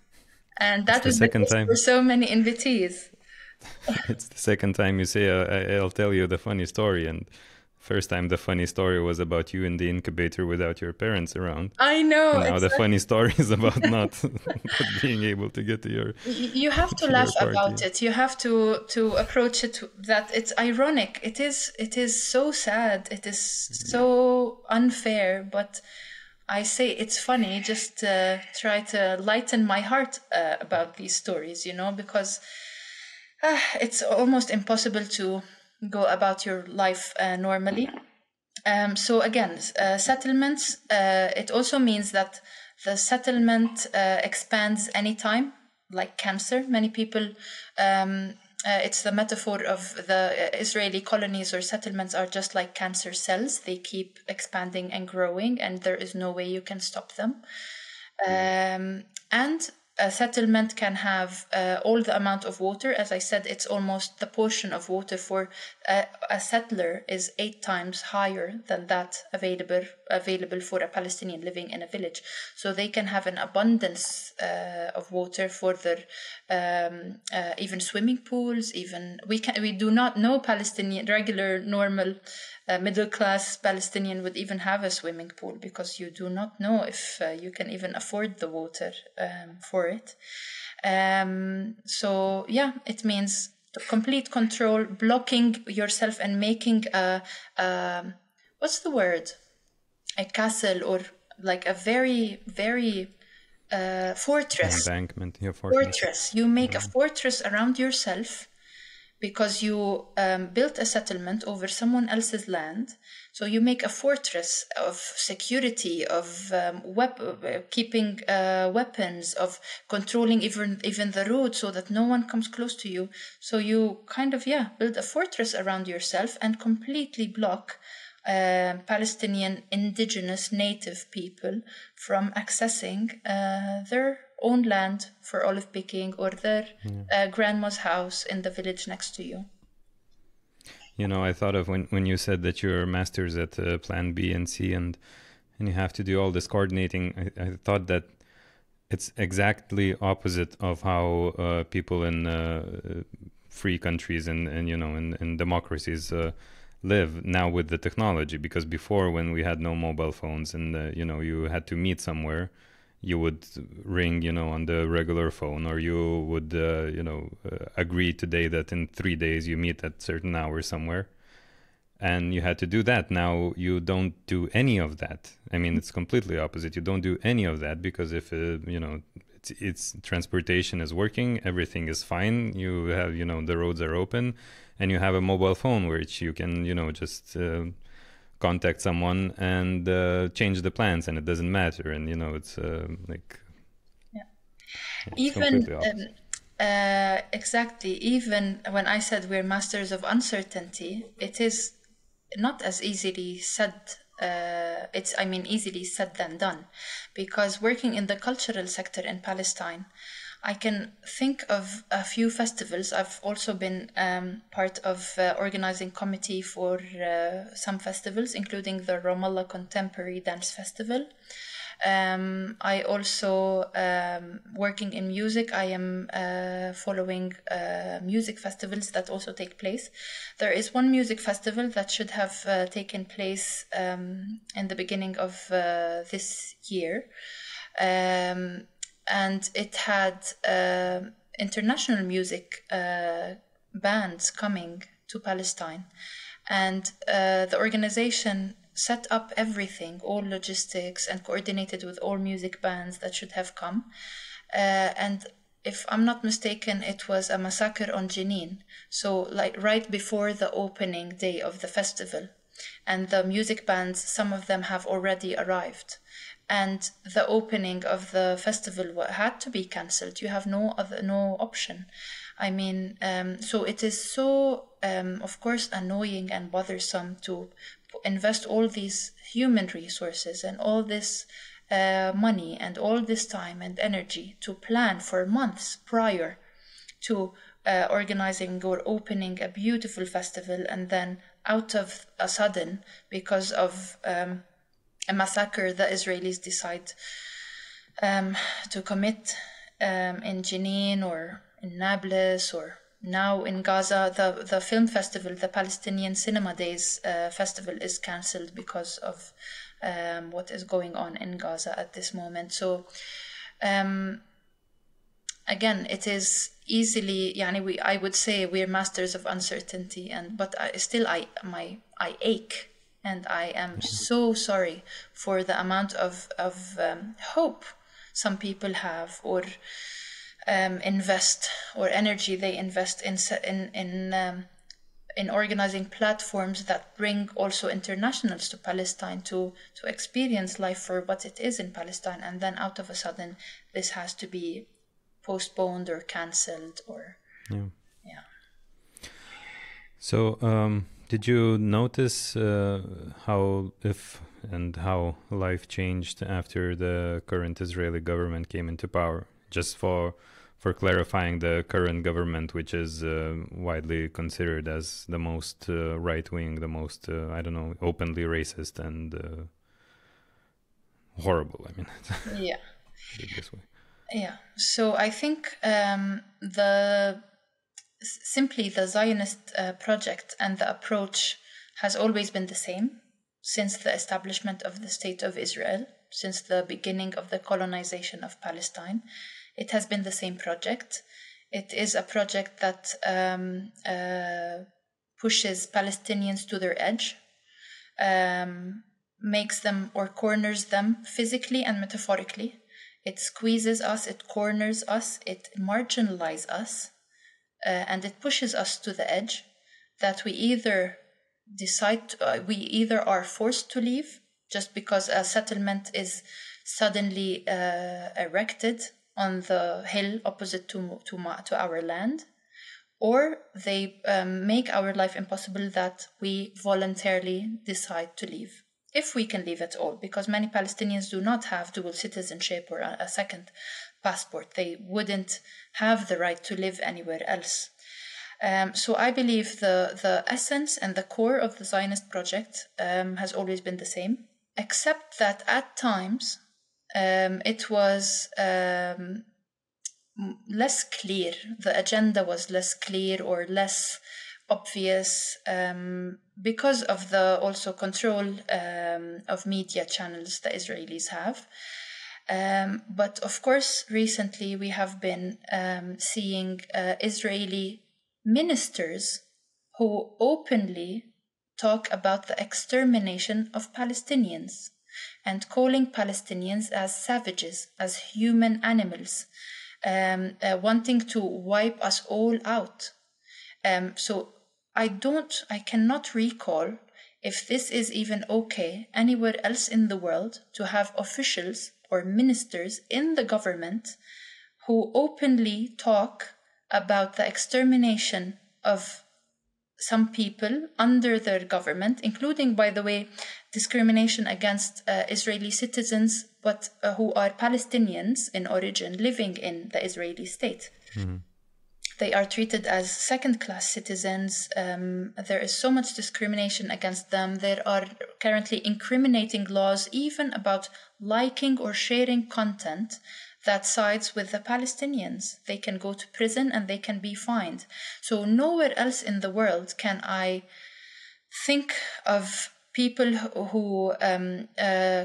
and that was the second time for so many invitees. It's the second time you say I'll tell you the funny story, and first time the funny story was about you in the incubator without your parents around. I know. And now the funny story is about not being able to get to your. You have to laugh about it. You have to approach it that it's ironic. It is so sad. It is so unfair. But I say it's funny. Just try to lighten my heart about these stories, because it's almost impossible to go about your life normally. So again, settlements, it also means that the settlement expands anytime, like cancer. Many people, it's the metaphor of the Israeli colonies or settlements are just like cancer cells. They keep expanding and growing, and there is no way you can stop them. And a settlement can have all the amount of water. As I said, it's almost the portion of water for a settler is 8 times higher than that available for a Palestinian living in a village. So they can have an abundance of water for their even swimming pools. Even we do not know Palestinian regular normal middle class Palestinian would even have a swimming pool, because you do not know if you can even afford the water for it. So yeah, it means complete control, blocking yourself and making what's the word? A castle, or like a very, very fortress. Embankment, yeah, fortress. You make a fortress around yourself, because you built a settlement over someone else's land. So you make a fortress of security, of keeping weapons, of controlling even the road so that no one comes close to you. So you kind of, build a fortress around yourself and completely block Palestinian indigenous native people from accessing their own land for olive picking, or their grandma's house in the village next to you. I thought of when you said that you're masters at Plan B and C, and you have to do all this coordinating. I thought that it's exactly opposite of how people in free countries and in democracies live now with the technology. Because before, when we had no mobile phones and you had to meet somewhere, you would ring, on the regular phone, or you would, agree today that in 3 days you meet at certain hours somewhere, and you had to do that. Now you don't do any of that. I mean, it's completely opposite. You don't do any of that, because if it's transportation is working, everything is fine. You have, the roads are open, and you have a mobile phone which you can, just contact someone and change the plans, and it doesn't matter. And it's even exactly, even when I said we're masters of uncertainty, it is not as easily said. It's easily said than done, because working in the cultural sector in Palestine, I can think of a few festivals. I've also been part of organizing committee for some festivals, including the Ramallah Contemporary Dance Festival. I also, working in music, I am following music festivals that also take place. There is one music festival that should have taken place in the beginning of this year. And it had international music bands coming to Palestine. And the organization set up everything, all logistics, and coordinated with all music bands that should have come. And if I'm not mistaken, it was a massacre on Jenin. So like right before the opening day of the festival. And the music bands, some of them have already arrived. And the opening of the festival had to be cancelled. You have no option. So it is so, of course, annoying and bothersome to invest all these human resources and all this money and all this time and energy to plan for months prior to organizing or opening a beautiful festival, and then out of a sudden, because of a massacre the Israelis decide to commit in Jenin or in Nablus or now in Gaza, the film festival, the Palestinian Cinema Days festival, is cancelled because of what is going on in Gaza at this moment. So again, it is easily, I would say we're masters of uncertainty, but I ache, and I am so sorry for the amount of hope some people have, or invest, or energy they invest in organizing platforms that bring also internationals to Palestine to experience life for what it is in Palestine, and then out of a sudden this has to be postponed or cancelled, or So did you notice how life changed after the current Israeli government came into power? Just for clarifying, the current government, which is widely considered as the most right-wing, the most, openly racist and horrible. I mean, yeah. Put it this way. Yeah. So I think the Zionist project and the approach has always been the same since the establishment of the State of Israel, since the beginning of the colonization of Palestine. It has been the same project. It is a project that pushes Palestinians to their edge, makes them or corners them physically and metaphorically. It squeezes us, it corners us, it marginalizes us, and it pushes us to the edge that we either are forced to leave just because a settlement is suddenly erected on the hill opposite to our land, or they make our life impossible that we voluntarily decide to leave, if we can leave at all, because many Palestinians do not have dual citizenship or a second passport. They wouldn't have the right to live anywhere else. So I believe the essence and the core of the Zionist project has always been the same, except that at times it was less clear. The agenda was less clear or less obvious because of the also control of media channels the Israelis have. But of course, recently we have been seeing Israeli ministers who openly talk about the extermination of Palestinians and calling Palestinians as savages, as human animals, wanting to wipe us all out. So I cannot recall if this is even okay anywhere else in the world to have officials or ministers in the government who openly talk about the extermination of some people under their government, including, by the way, discrimination against Israeli citizens, but who are Palestinians in origin living in the Israeli state. Mm-hmm. They are treated as second-class citizens. There is so much discrimination against them. There are currently incriminating laws even about liking or sharing content that sides with the Palestinians. They can go to prison and they can be fined. So nowhere else in the world can I think of people who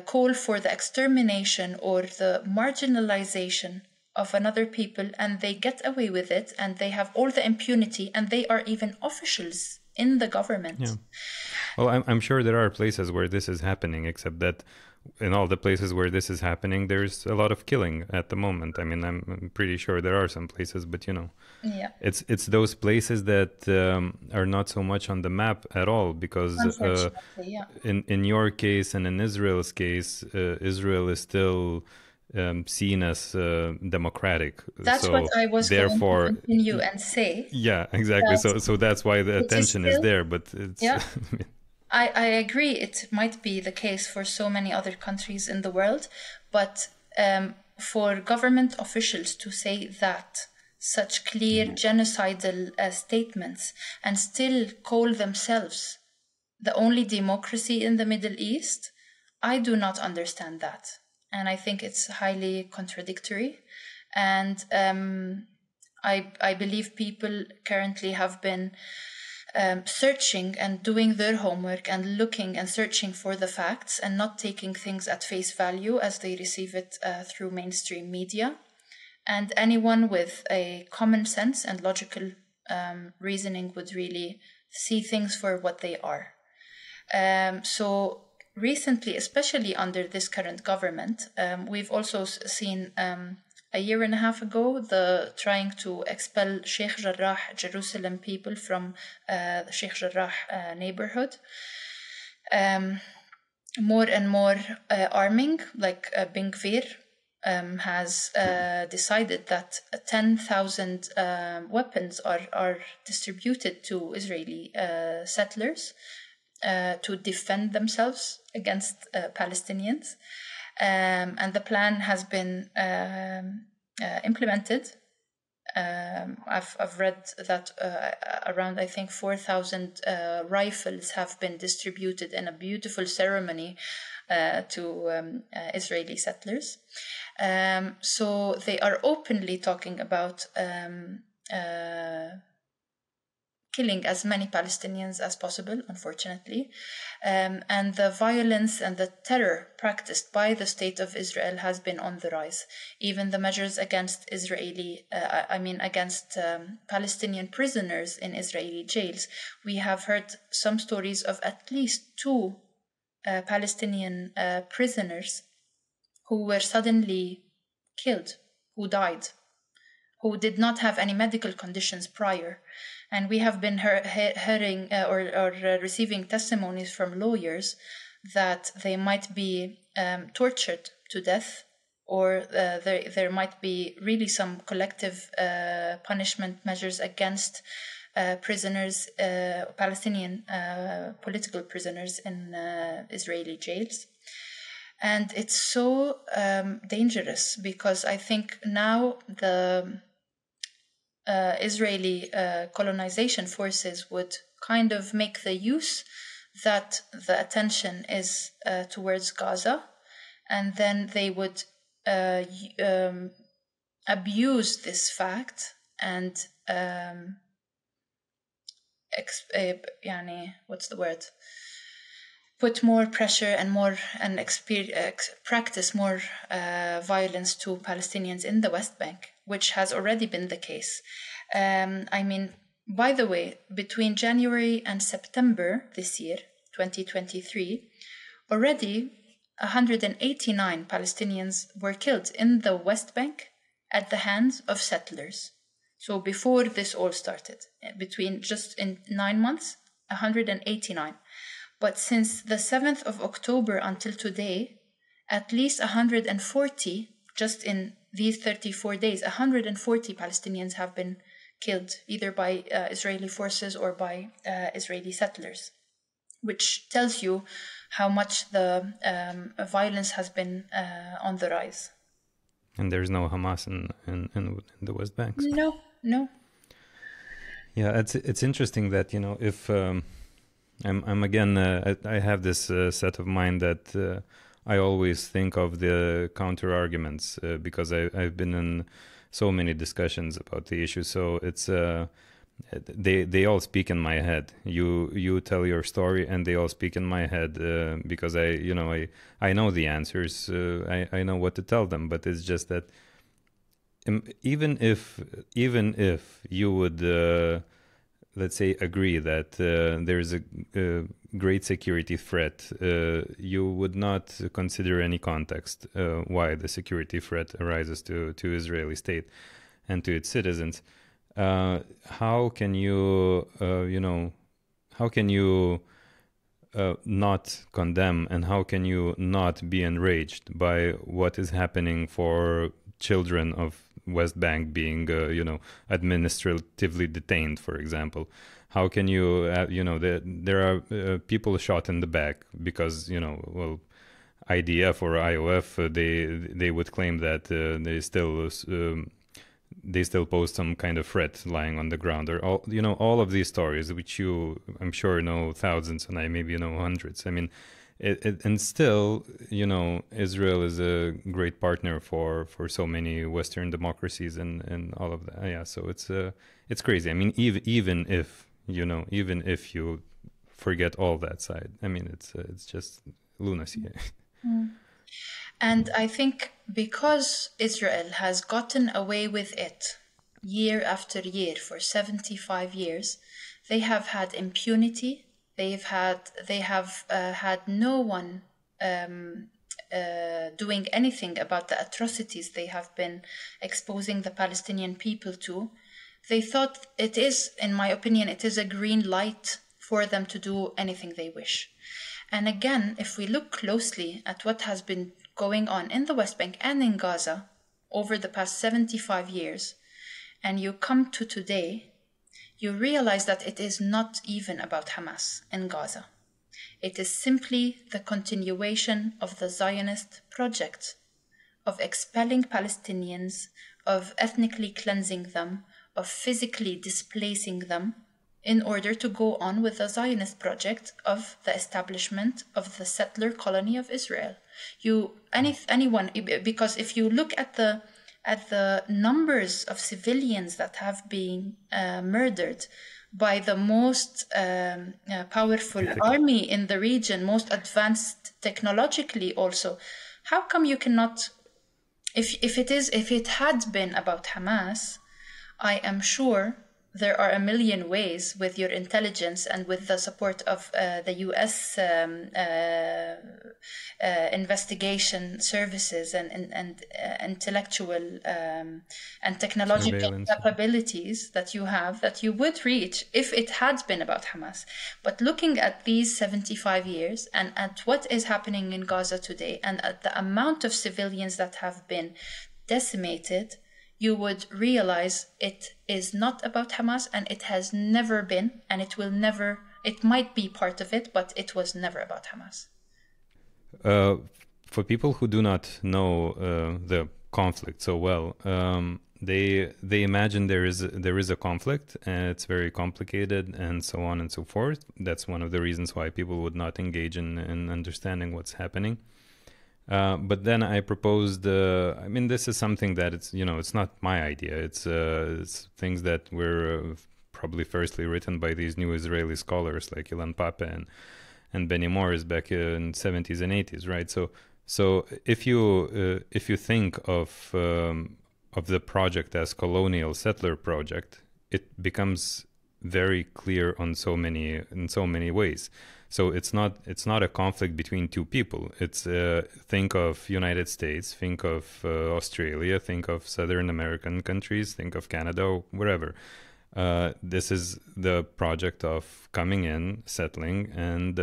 call for the extermination or the marginalization of another people, and they get away with it, and they have all the impunity, and they are even officials in the government. Yeah. Well, I'm sure there are places where this is happening, except that in all the places where this is happening, there's a lot of killing at the moment. I mean, I'm pretty sure there are some places, but yeah, it's those places that are not so much on the map at all, because yeah. in your case and in Israel's case, Israel is still seen as democratic. That's so what I was therefore going to continue and say. Yeah, exactly. So that's why the attention is there, but it's yeah. I agree it might be the case for so many other countries in the world, but for government officials to say that such clear genocidal statements and still call themselves the only democracy in the Middle East, I do not understand that. And I think it's highly contradictory. And I believe people currently have been searching and doing their homework and looking and searching for the facts and not taking things at face value as they receive it through mainstream media. And anyone with a common sense and logical reasoning would really see things for what they are. So recently, especially under this current government, we've also seen a year and a half ago, the trying to expel Sheikh Jarrah Jerusalem people from the Sheikh Jarrah neighborhood. More and more arming, like Ben Gvir has decided that 10,000 weapons are distributed to Israeli settlers to defend themselves against Palestinians. And the plan has been implemented. I've read that around, I think, 4,000 rifles have been distributed in a beautiful ceremony to Israeli settlers. So they are openly talking about killing as many Palestinians as possible, unfortunately. And the violence and the terror practiced by the state of Israel has been on the rise. Even the measures against Palestinian prisoners in Israeli jails. We have heard some stories of at least 2 Palestinian prisoners who were suddenly killed, who died, who did not have any medical conditions prior. And we have been hearing or receiving testimonies from lawyers that they might be tortured to death, or there might be really some collective punishment measures against prisoners, Palestinian political prisoners in Israeli jails. And it's so dangerous because I think now the Israeli colonization forces would kind of make the use that the attention is towards Gaza, and then they would abuse this fact and put more pressure and practice more violence to Palestinians in the West Bank, which has already been the case. By the way, between January and September this year, 2023, already 189 Palestinians were killed in the West Bank at the hands of settlers. So before this all started, between just in 9 months, 189. But since the 7th of October until today, at least 140, just in these 34 days, 140 Palestinians have been killed, either by Israeli forces or by Israeli settlers, which tells you how much the violence has been on the rise. And there's no Hamas in the West Bank. No. Yeah, it's interesting that, if... I'm again, I have this set of mind that I always think of the counter arguments because I've been in so many discussions about the issue. So it's they all speak in my head. You tell your story and they all speak in my head because I know the answers. I know what to tell them, but it's just that even if you would let's say agree that there is a great security threat, you would not consider any context why the security threat arises to Israeli state and to its citizens. How can you not condemn, and how can you not be enraged by what is happening for children of West Bank being, administratively detained, for example? How can you, there are people shot in the back because, IDF or IOF, they would claim that they still pose some kind of threat lying on the ground, or all of these stories, which I'm sure know thousands, and I maybe know hundreds. I mean, and still, Israel is a great partner for so many Western democracies and all of that. Yeah, so it's crazy. I mean, even if you forget all that side, I mean, it's just lunacy. And I think because Israel has gotten away with it year after year for 75 years, they have had impunity. They have had no one doing anything about the atrocities they have been exposing the Palestinian people to. They thought it is, in my opinion, it is a green light for them to do anything they wish. And again, if we look closely at what has been going on in the West Bank and in Gaza over the past 75 years, and you come to today, you realize that it is not even about Hamas in Gaza. It is simply the continuation of the Zionist project of expelling Palestinians, of ethnically cleansing them, of physically displacing them, in order to go on with the Zionist project of the establishment of the settler colony of Israel. Anyone, because if you look at the numbers of civilians that have been murdered by the most powerful army in the region, most advanced technologically also, how come you cannot, if it had been about Hamas, I am sure there are a million ways with your intelligence and with the support of the US investigation services and intellectual and technological capabilities that you have, that you would reach if it had been about Hamas. But looking at these 75 years and at what is happening in Gaza today and at the amount of civilians that have been decimated, you would realize it is not about Hamas, and it has never been, and it will never, it might be part of it, but it was never about Hamas. For people who do not know the conflict so well, they imagine there is a conflict, and it's very complicated, and so on and so forth. That's one of the reasons why people would not engage in understanding what's happening. But then I proposed, this is something that it's not my idea. It's things that were probably firstly written by these new Israeli scholars like Ilan Pape and Benny Morris back in 70s and 80s, right? So if you think of the project as colonial settler project, it becomes very clear in so many ways. So it's not a conflict between two people. It's think of United States, think of Australia, think of Southern American countries, think of Canada, or wherever. This is the project of coming in, settling, and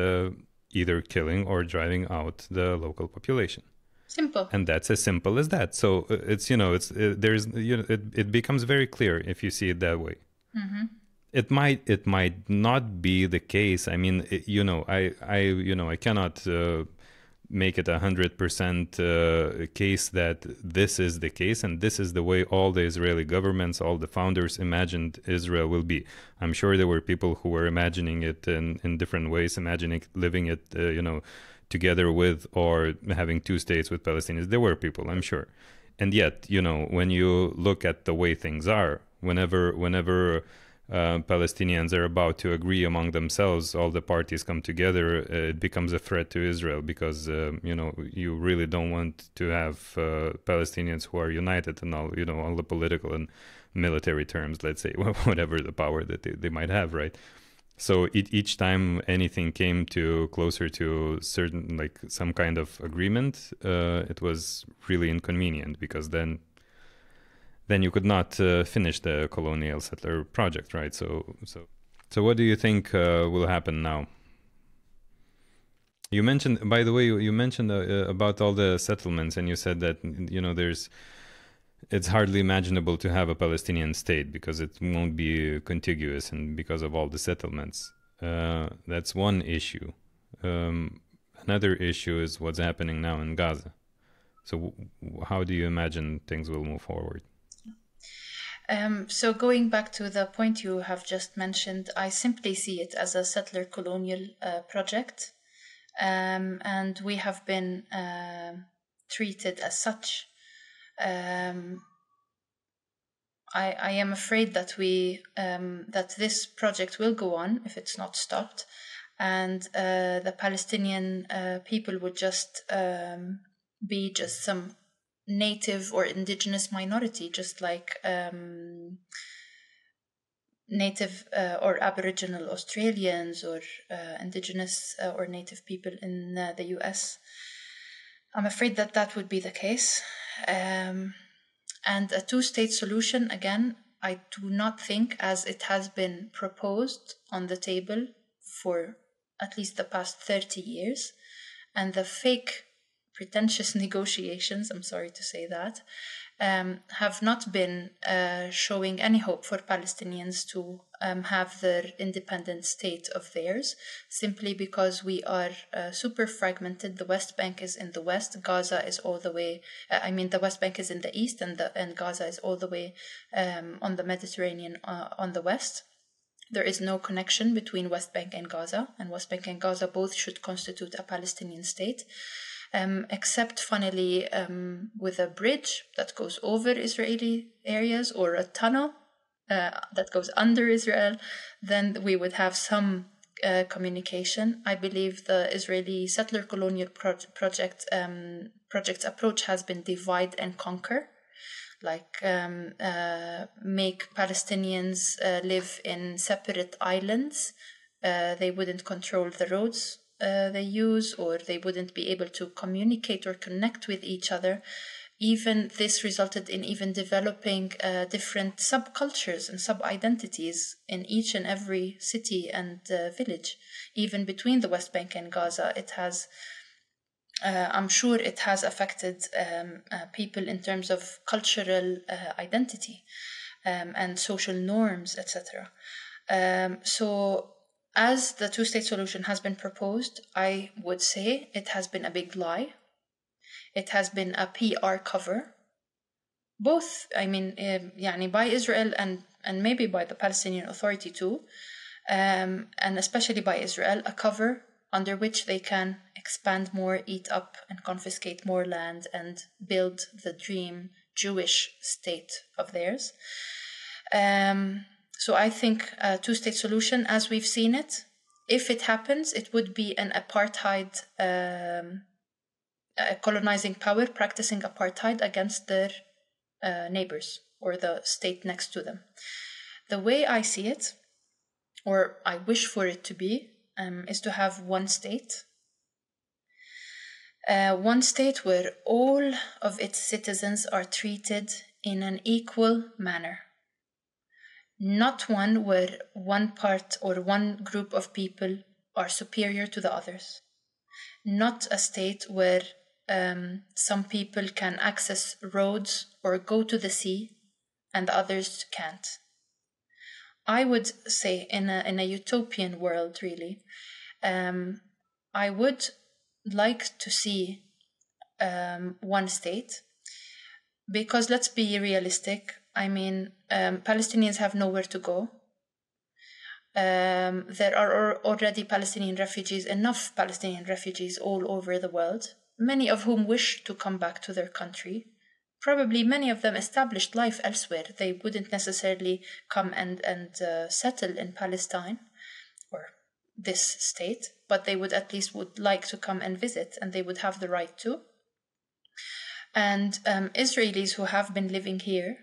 either killing or driving out the local population. Simple. And that's as simple as that. So it becomes very clear if you see it that way. Mm-hmm. It might not be the case. I mean, I cannot make it 100% case that this is the case and this is the way all the Israeli governments, all the founders imagined Israel will be. I'm sure there were people who were imagining it in different ways, imagining living it, together with or having two states with Palestinians. There were people, I'm sure. And yet, when you look at the way things are, whenever Palestinians are about to agree among themselves, all the parties come together, it becomes a threat to Israel because, you really don't want to have Palestinians who are united in all the political and military terms, let's say, whatever the power that they might have, right? So each time anything came closer to certain, like some kind of agreement, it was really inconvenient because then you could not finish the colonial settler project, right? So what do you think will happen now? You mentioned, by the way, about all the settlements, and you said that it's hardly imaginable to have a Palestinian state because it won't be contiguous and because of all the settlements. That's one issue. Another issue is what's happening now in Gaza. So how do you imagine things will move forward? So going back to the point you have just mentioned, I simply see it as a settler colonial project. and we have been treated as such. I am afraid that that this project will go on if it's not stopped, and the Palestinian people would just be just some native or indigenous minority, just like native or Aboriginal Australians or indigenous or native people in the US. I'm afraid that that would be the case. And a two-state solution, again, I do not think, as it has been proposed on the table for at least the past 30 years, and the fake pretentious negotiations, I'm sorry to say that, have not been showing any hope for Palestinians to have their independent state of theirs, simply because we are super fragmented. The West Bank is in the west, Gaza is all the way, the West Bank is in the east, and Gaza is all the way on the Mediterranean on the west. There is no connection between West Bank and Gaza, and West Bank and Gaza both should constitute a Palestinian state. Except, funnily, with a bridge that goes over Israeli areas or a tunnel that goes under Israel, then we would have some communication. I believe the Israeli settler colonial project's approach has been divide and conquer, like make Palestinians live in separate islands. They wouldn't control the roads they use, or they wouldn't be able to communicate or connect with each other. Even this resulted in even developing different subcultures and sub-identities in each and every city and village. Even between the West Bank and Gaza, it has, I'm sure it has affected people in terms of cultural identity and social norms, etc. So as the two-state solution has been proposed, I would say it has been a big lie. It has been a PR cover, both, by Israel and maybe by the Palestinian Authority too, and especially by Israel, a cover under which they can expand more, eat up, and confiscate more land and build the dream Jewish state of theirs. So I think a two-state solution, as we've seen it, if it happens, it would be an apartheid, colonizing power practicing apartheid against their neighbors or the state next to them. The way I see it, or I wish for it to be, is to have one state. One state where all of its citizens are treated in an equal manner. Not one where one part or one group of people are superior to the others. Not a state where some people can access roads or go to the sea and others can't. I would say in a utopian world, really, I would like to see one state, because let's be realistic. Palestinians have nowhere to go. There are already enough Palestinian refugees all over the world, many of whom wish to come back to their country. Probably many of them established life elsewhere. They wouldn't necessarily come and settle in Palestine or this state, but they would at least like to come and visit, and they would have the right to. And Israelis who have been living here,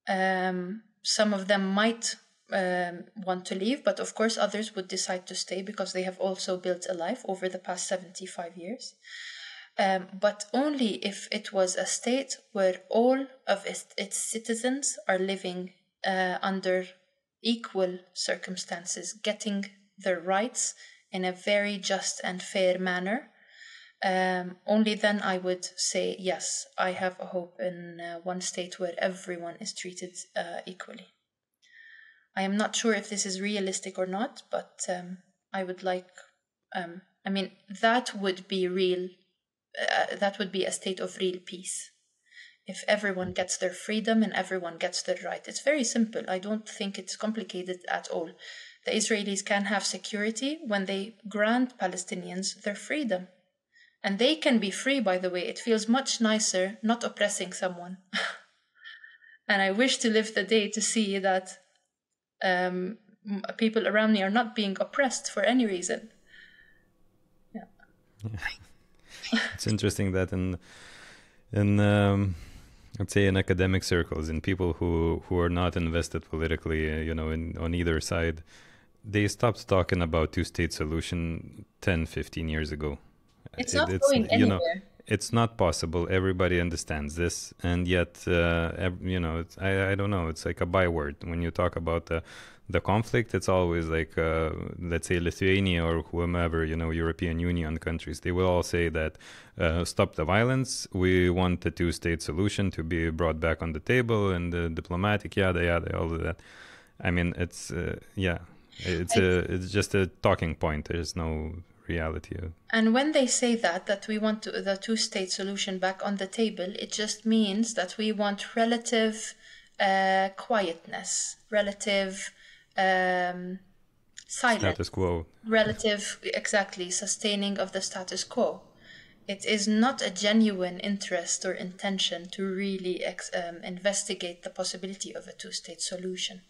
some of them might want to leave, but of course others would decide to stay because they have also built a life over the past 75 years. But only if it was a state where all of its citizens are living under equal circumstances, getting their rights in a very just and fair manner. Only then I would say, yes, I have a hope in one state where everyone is treated equally. I am not sure if this is realistic or not, but I would like, that would be real. That would be a state of real peace. If everyone gets their freedom and everyone gets their right. It's very simple. I don't think it's complicated at all. the Israelis can have security when they grant Palestinians their freedom. And they can be free, by the way. It feels much nicer not oppressing someone. And I wish to live the day to see that people around me are not being oppressed for any reason. Yeah. It's interesting that in let's say in academic circles, in people who are not invested politically, on either side, they stopped talking about two-state solution 10, 15 years ago. It's not going anywhere. It's not possible. Everybody understands this, and yet, I don't know. It's like a byword when you talk about the conflict. It's always like, let's say, Lithuania or whomever, European Union countries. They will all say that stop the violence. We want the two-state solution to be brought back on the table, and the diplomatic yada yada, all of that. I mean, it's it's just a talking point. There's no reality. And when they say that we want the two-state solution back on the table, it just means that we want relative quietness, relative silence, status quo, relative, exactly, sustaining of the status quo. It is not a genuine interest or intention to really investigate the possibility of a two-state solution.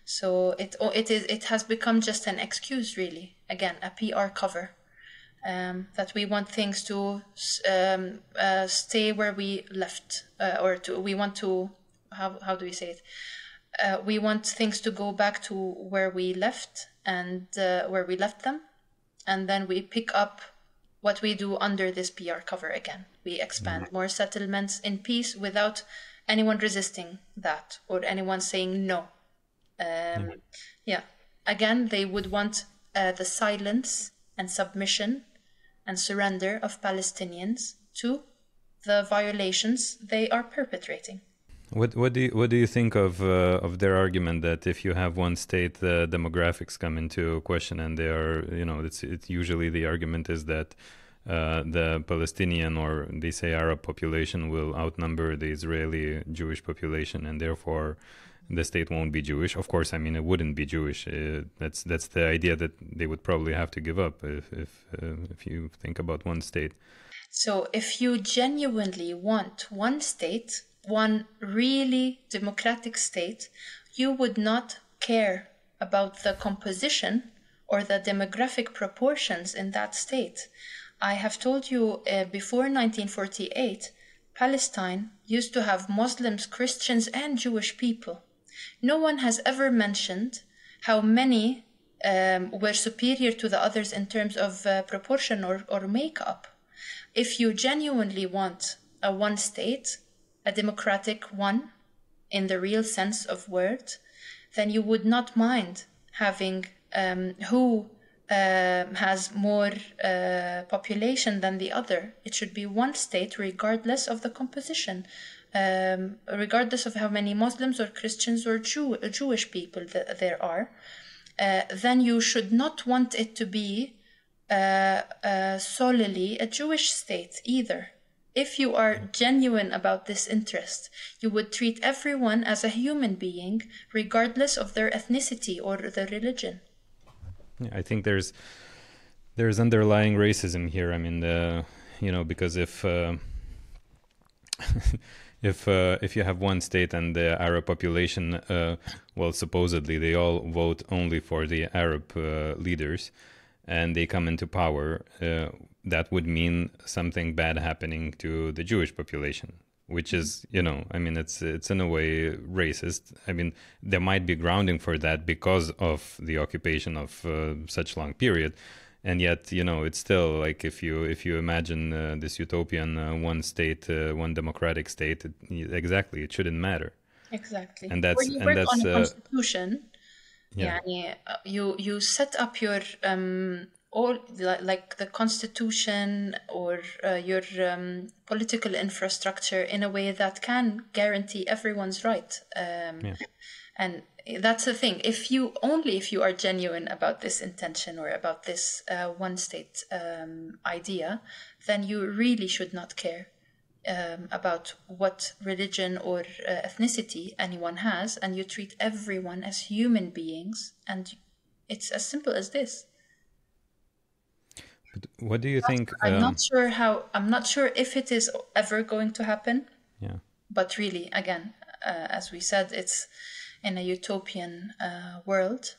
So it has become just an excuse, really. Again, a PR cover, that we want things to stay where we left, we want to, how do we say it? We want things to go back to where we left and where we left them, and then we pick up what we do under this PR cover again. We expand more settlements in peace without anyone resisting that or anyone saying no. Again, they would want the silence and submission and surrender of Palestinians to the violations they are perpetrating. What do you think of their argument that if you have one state, the demographics come into question, and they are, it's usually the argument is that the Palestinian, or they say Arab population, will outnumber the Israeli Jewish population, and therefore the state won't be Jewish. Of course, I mean, it wouldn't be Jewish. That's the idea that they would probably have to give up if you think about one state. So if you genuinely want one state, one really democratic state, you would not care about the composition or the demographic proportions in that state. I have told you before 1948, Palestine used to have Muslims, Christians, and Jewish people. No one has ever mentioned how many were superior to the others in terms of proportion or makeup. If you genuinely want a one state, a democratic one, in the real sense of word, then you would not mind having who has more population than the other. It should be one state regardless of the composition, regardless of how many Muslims or Christians or Jewish people there are. Then you should not want it to be solely a Jewish state either. If you are genuine about this interest, you would treat everyone as a human being, regardless of their ethnicity or their religion. Yeah, I think there's underlying racism here. I mean, because if if you have one state and the Arab population, supposedly they all vote only for the Arab leaders, and they come into power, that would mean something bad happening to the Jewish population, which is, it's in a way racist. I mean, there might be grounding for that because of the occupation of such long period. And yet, it's still like if you imagine this utopian one state, one democratic state, exactly, it shouldn't matter. Exactly. And that's on a constitution. Yeah. You set up your all like the constitution or your political infrastructure in a way that can guarantee everyone's right. And that's the thing. If you are genuine about this intention or about this one state idea, then you really should not care about what religion or ethnicity anyone has, and you treat everyone as human beings, and It's as simple as this. But what do you think? I'm not sure if it is ever going to happen. Yeah. But really, again, as we said, it's in a utopian world.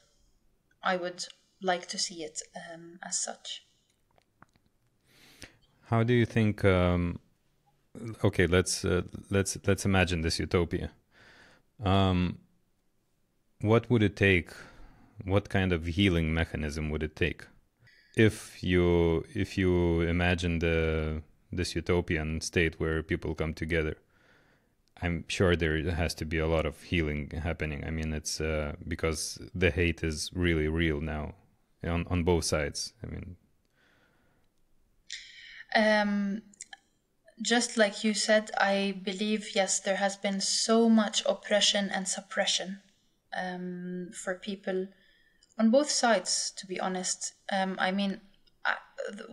I would like to see it as such. How do you think? Okay, let's imagine this utopia. What would it take? What kind of healing mechanism would it take? If you imagine this utopian state where people come together, I'm sure there has to be a lot of healing happening. I mean, it's because the hate is really real now on both sides. I mean, just like you said, I believe, yes, there has been so much oppression and suppression for people on both sides, to be honest. I mean,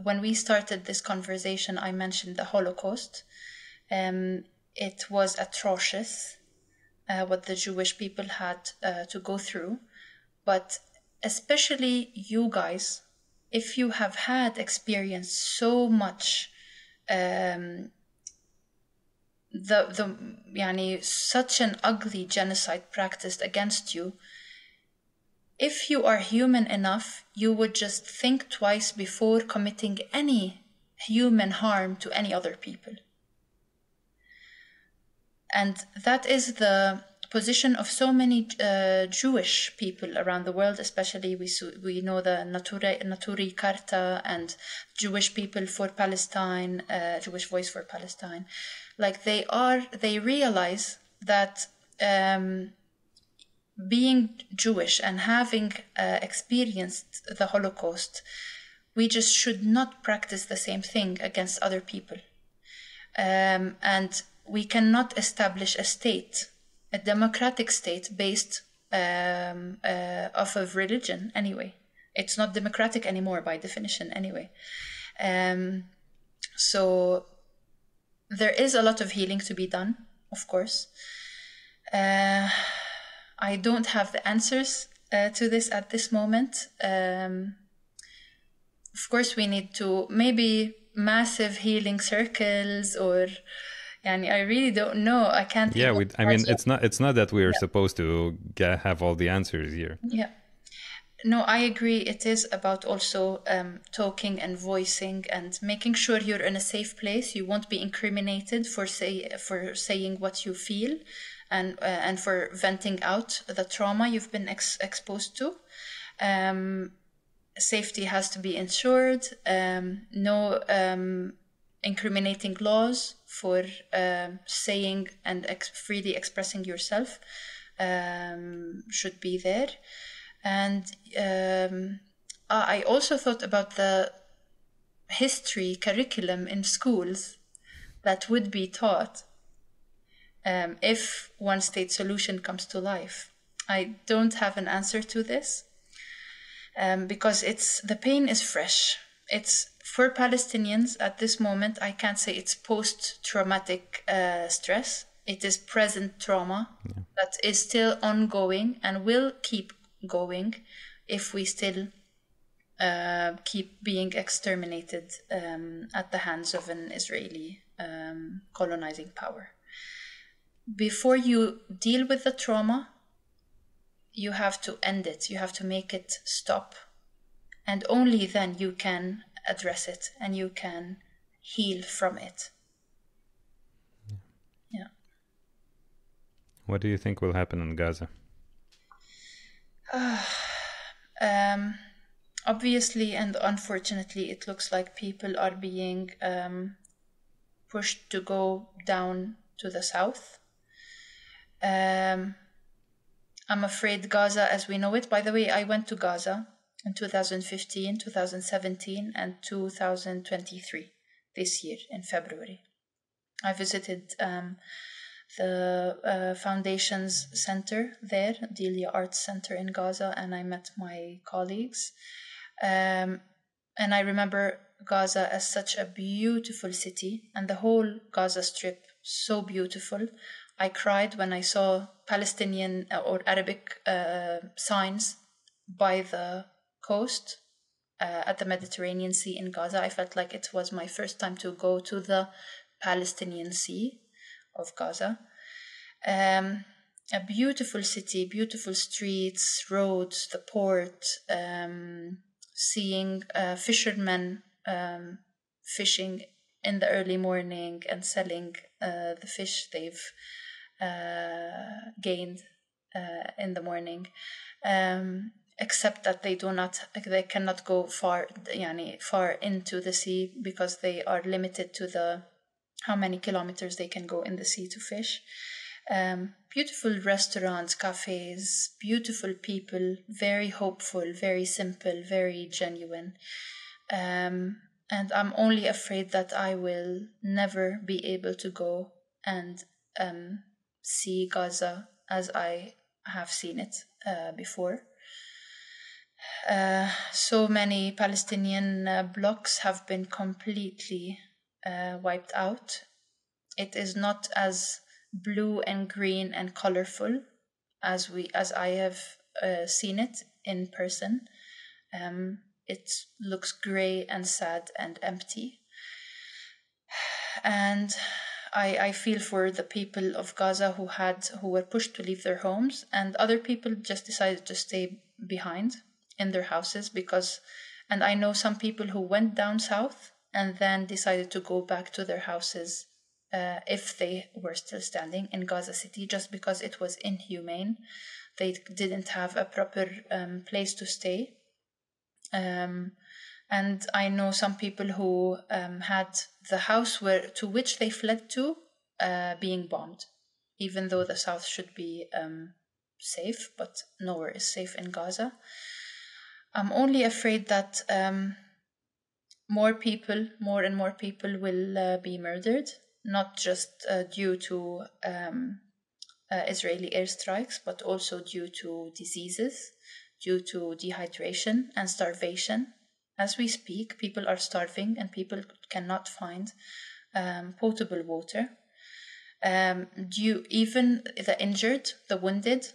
when we started this conversation, I mentioned the Holocaust. It was atrocious what the Jewish people had to go through. But especially you guys, if you have had experienced so much such an ugly genocide practiced against you, if you are human enough, you would just think twice before committing any human harm to any other people. And that is the position of so many Jewish people around the world, especially we know the Naturi Karta and Jewish people for Palestine, Jewish Voice for Palestine. Like they realize that being Jewish and having experienced the Holocaust, we just should not practice the same thing against other people. And we cannot establish a state, a democratic state based off of religion anyway. It's not democratic anymore by definition anyway. So there is a lot of healing to be done, of course. I don't have the answers to this at this moment. Of course, we need to maybe massive healing circles or... I really don't know. I can't. Yeah, it's not that we are supposed to have all the answers here. Yeah, no, I agree. It is about also talking and voicing and making sure you're in a safe place. You won't be incriminated for saying what you feel, and for venting out the trauma you've been exposed to. Safety has to be ensured. No incriminating laws for saying and freely expressing yourself should be there. And I also thought about the history curriculum in schools that would be taught if one state solution comes to life. I don't have an answer to this because the pain is fresh. It's for Palestinians at this moment. I can't say it's post-traumatic stress. It is present trauma that is still ongoing and will keep going if we still keep being exterminated at the hands of an Israeli colonizing power. Before you deal with the trauma, you have to end it. You have to make it stop. And only then you can address it and you can heal from it. Yeah. What do you think will happen in Gaza? Obviously and unfortunately, it looks like people are being pushed to go down to the south. I'm afraid Gaza as we know it. By the way, I went to Gaza in 2015, 2017, and 2023, this year in February. I visited the Foundation's center there, Delia Arts Center in Gaza, and I met my colleagues. And I remember Gaza as such a beautiful city, and the whole Gaza Strip, so beautiful. I cried when I saw Palestinian or Arabic signs by the coast at the Mediterranean Sea in Gaza. I felt like it was my first time to go to the Palestinian Sea of Gaza. A beautiful city, beautiful streets, roads, the port, seeing fishermen fishing in the early morning and selling the fish they've gained in the morning, except that they cannot go far into the sea because they are limited to how many kilometers they can go in the sea to fish. Beautiful restaurants, cafes, beautiful people, very hopeful, very simple, very genuine. And I'm only afraid that I will never be able to go and see Gaza as I have seen it before. So many Palestinian blocks have been completely wiped out. It is not as blue and green and colorful as I have seen it in person. It looks gray and sad and empty. And I feel for the people of Gaza who were pushed to leave their homes, and other people just decided to stay behind in their houses and I know some people who went down south and then decided to go back to their houses if they were still standing in Gaza City, just because it was inhumane. They didn't have a proper place to stay. And I know some people who had the house to which they fled to being bombed, even though the south should be safe, but nowhere is safe in Gaza. I'm only afraid that more and more people will be murdered, not just due to Israeli airstrikes, but also due to diseases, due to dehydration and starvation. As we speak, people are starving and people cannot find potable water. Even the injured, the wounded,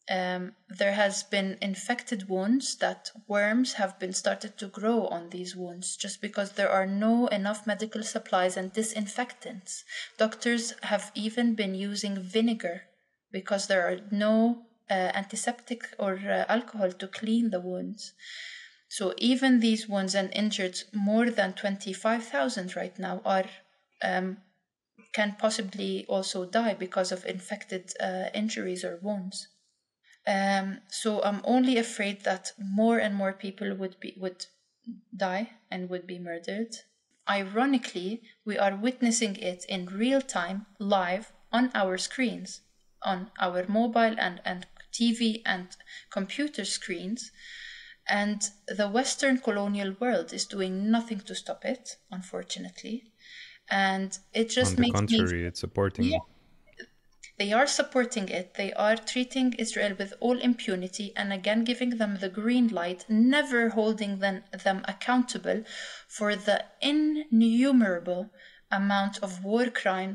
there has been infected wounds that worms have been started to grow on these wounds just because there are no enough medical supplies and disinfectants. Doctors have even been using vinegar because there are no antiseptic or alcohol to clean the wounds. So even these wounds and injured, more than 25,000 right now, can possibly also die because of infected injuries or wounds. So I'm only afraid that more and more people would die and would be murdered. Ironically, we are witnessing it in real time, live, on our screens, on our mobile and TV and computer screens. And the Western colonial world is doing nothing to stop it, unfortunately. And it just makes me... On the contrary, it's supporting... Yeah. They are supporting it. They are treating Israel with all impunity and again giving them the green light, never holding them accountable for the innumerable amount of war crime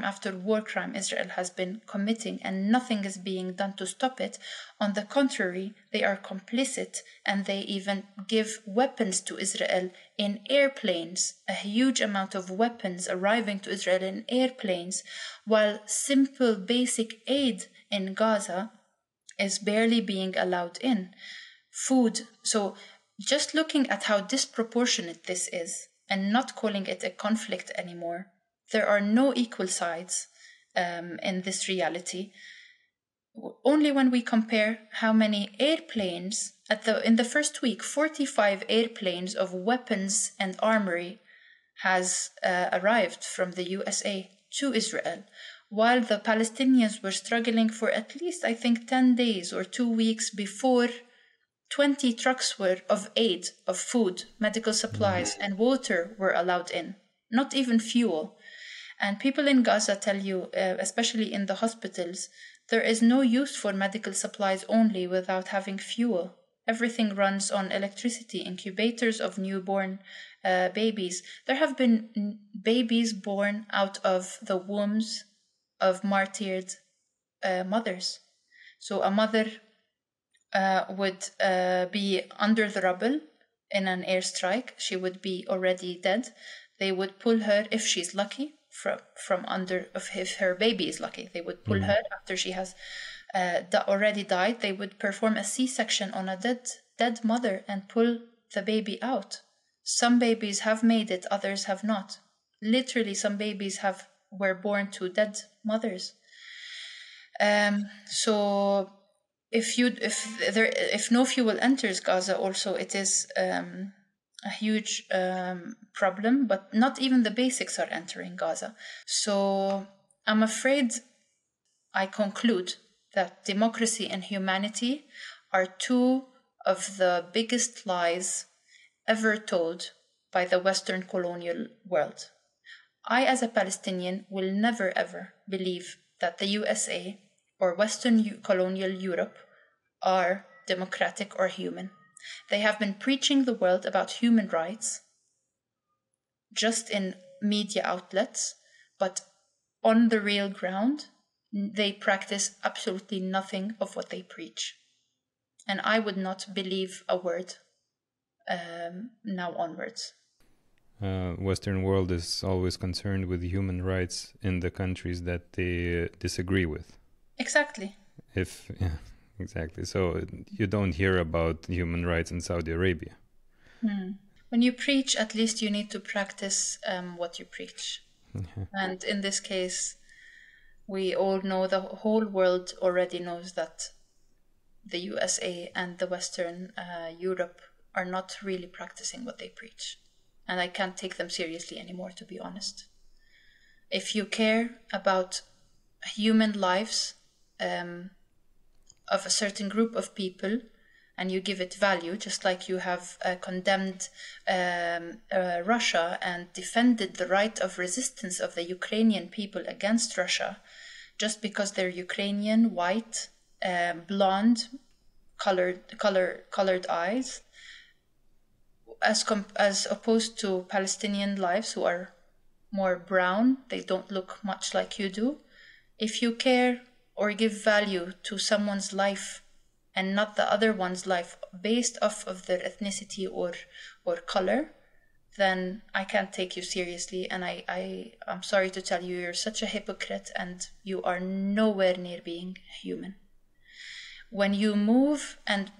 after war crime Israel has been committing, and nothing is being done to stop it. On the contrary, they are complicit, and they even give weapons to Israel in airplanes, a huge amount of weapons arriving to Israel in airplanes, while simple basic aid in Gaza is barely being allowed in. Food. So just looking at how disproportionate this is, and not calling it a conflict anymore. There are no equal sides in this reality. Only when we compare how many airplanes, in the first week, 45 airplanes of weapons and armory has arrived from the USA to Israel, while the Palestinians were struggling for at least, I think, 10 days or 2 weeks before 20 trucks of aid, of food, medical supplies, and water were allowed in, not even fuel. And people in Gaza tell you, especially in the hospitals, there is no use for medical supplies only without having fuel. Everything runs on electricity, incubators of newborn babies. There have been babies born out of the wombs of martyred mothers. So a mother would be under the rubble in an airstrike. She would be already dead. They would pull her, if she's lucky, from under, if her baby is lucky, they would pull her after she has already died. They would perform a C-section on a dead mother and pull the baby out. Some babies have made it, others have not. Literally, some babies were born to dead mothers. So if no fuel enters Gaza, also it is a huge problem, but not even the basics are entering Gaza. So I'm afraid I conclude that democracy and humanity are two of the biggest lies ever told by the Western colonial world. I, as a Palestinian, will never ever believe that the USA or Western colonial Europe are democratic or human. They have been preaching the world about human rights just in media outlets, but on the real ground, they practice absolutely nothing of what they preach. And I would not believe a word now onwards. Western world is always concerned with human rights in the countries that they disagree with. Exactly. Exactly. So you don't hear about human rights in Saudi Arabia. When you preach, at least you need to practice what you preach. And in this case, we all know, the whole world already knows that the USA and the Western Europe are not really practicing what they preach. And I can't take them seriously anymore, to be honest. If you care about human lives of a certain group of people and you give it value, just like you have condemned Russia and defended the right of resistance of the Ukrainian people against Russia, just because they're Ukrainian, white, blonde, colored eyes, as opposed to Palestinian lives who are more brown, they don't look much like you do. If you care or give value to someone's life and not the other one's life based off of their ethnicity or color, then I can't take you seriously. And I'm sorry to tell you, you're such a hypocrite and you are nowhere near being human. When you move and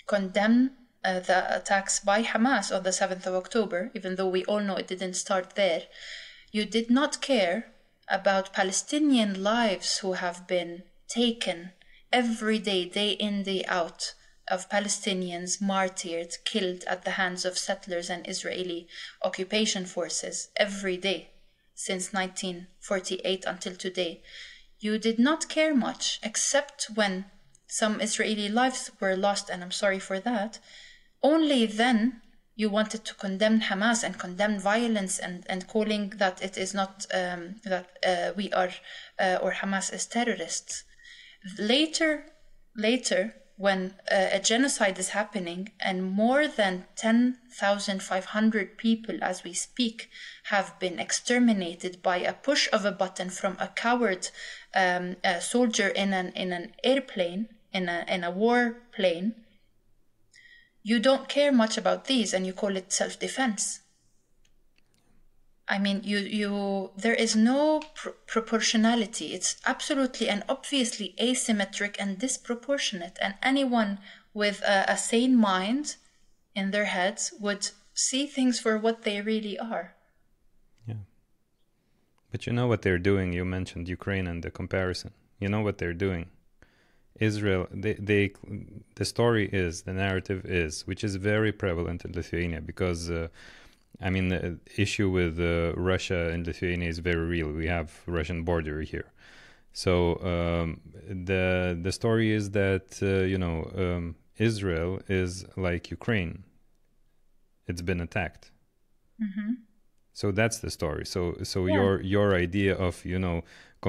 condemn the attacks by Hamas on the 7th of October, even though we all know it didn't start there, you did not care about Palestinian lives who have been taken every day, day in, day out, of Palestinians martyred, killed at the hands of settlers and Israeli occupation forces every day since 1948 until today. You did not care much, except when some Israeli lives were lost, and I'm sorry for that. Only then you wanted to condemn Hamas and condemn violence and calling that it is not, that we are, or Hamas is terrorists. Later, when a genocide is happening and more than 10,500 people as we speak have been exterminated by a push of a button from a coward soldier in an airplane, in a war plane, you don't care much about these and you call it self-defense. I mean, there is no proportionality. It's absolutely and obviously asymmetric and disproportionate. And anyone with a sane mind in their heads would see things for what they really are. Yeah. But you know what they're doing? You mentioned Ukraine and the comparison. You know what they're doing? Israel, the story is, the narrative is, which is very prevalent in Lithuania because... the issue with Russia and Lithuania is very real. We have Russian border here. So the story is that, Israel is like Ukraine. It's been attacked. Mm-hmm. So that's the story. So yeah. Your idea of,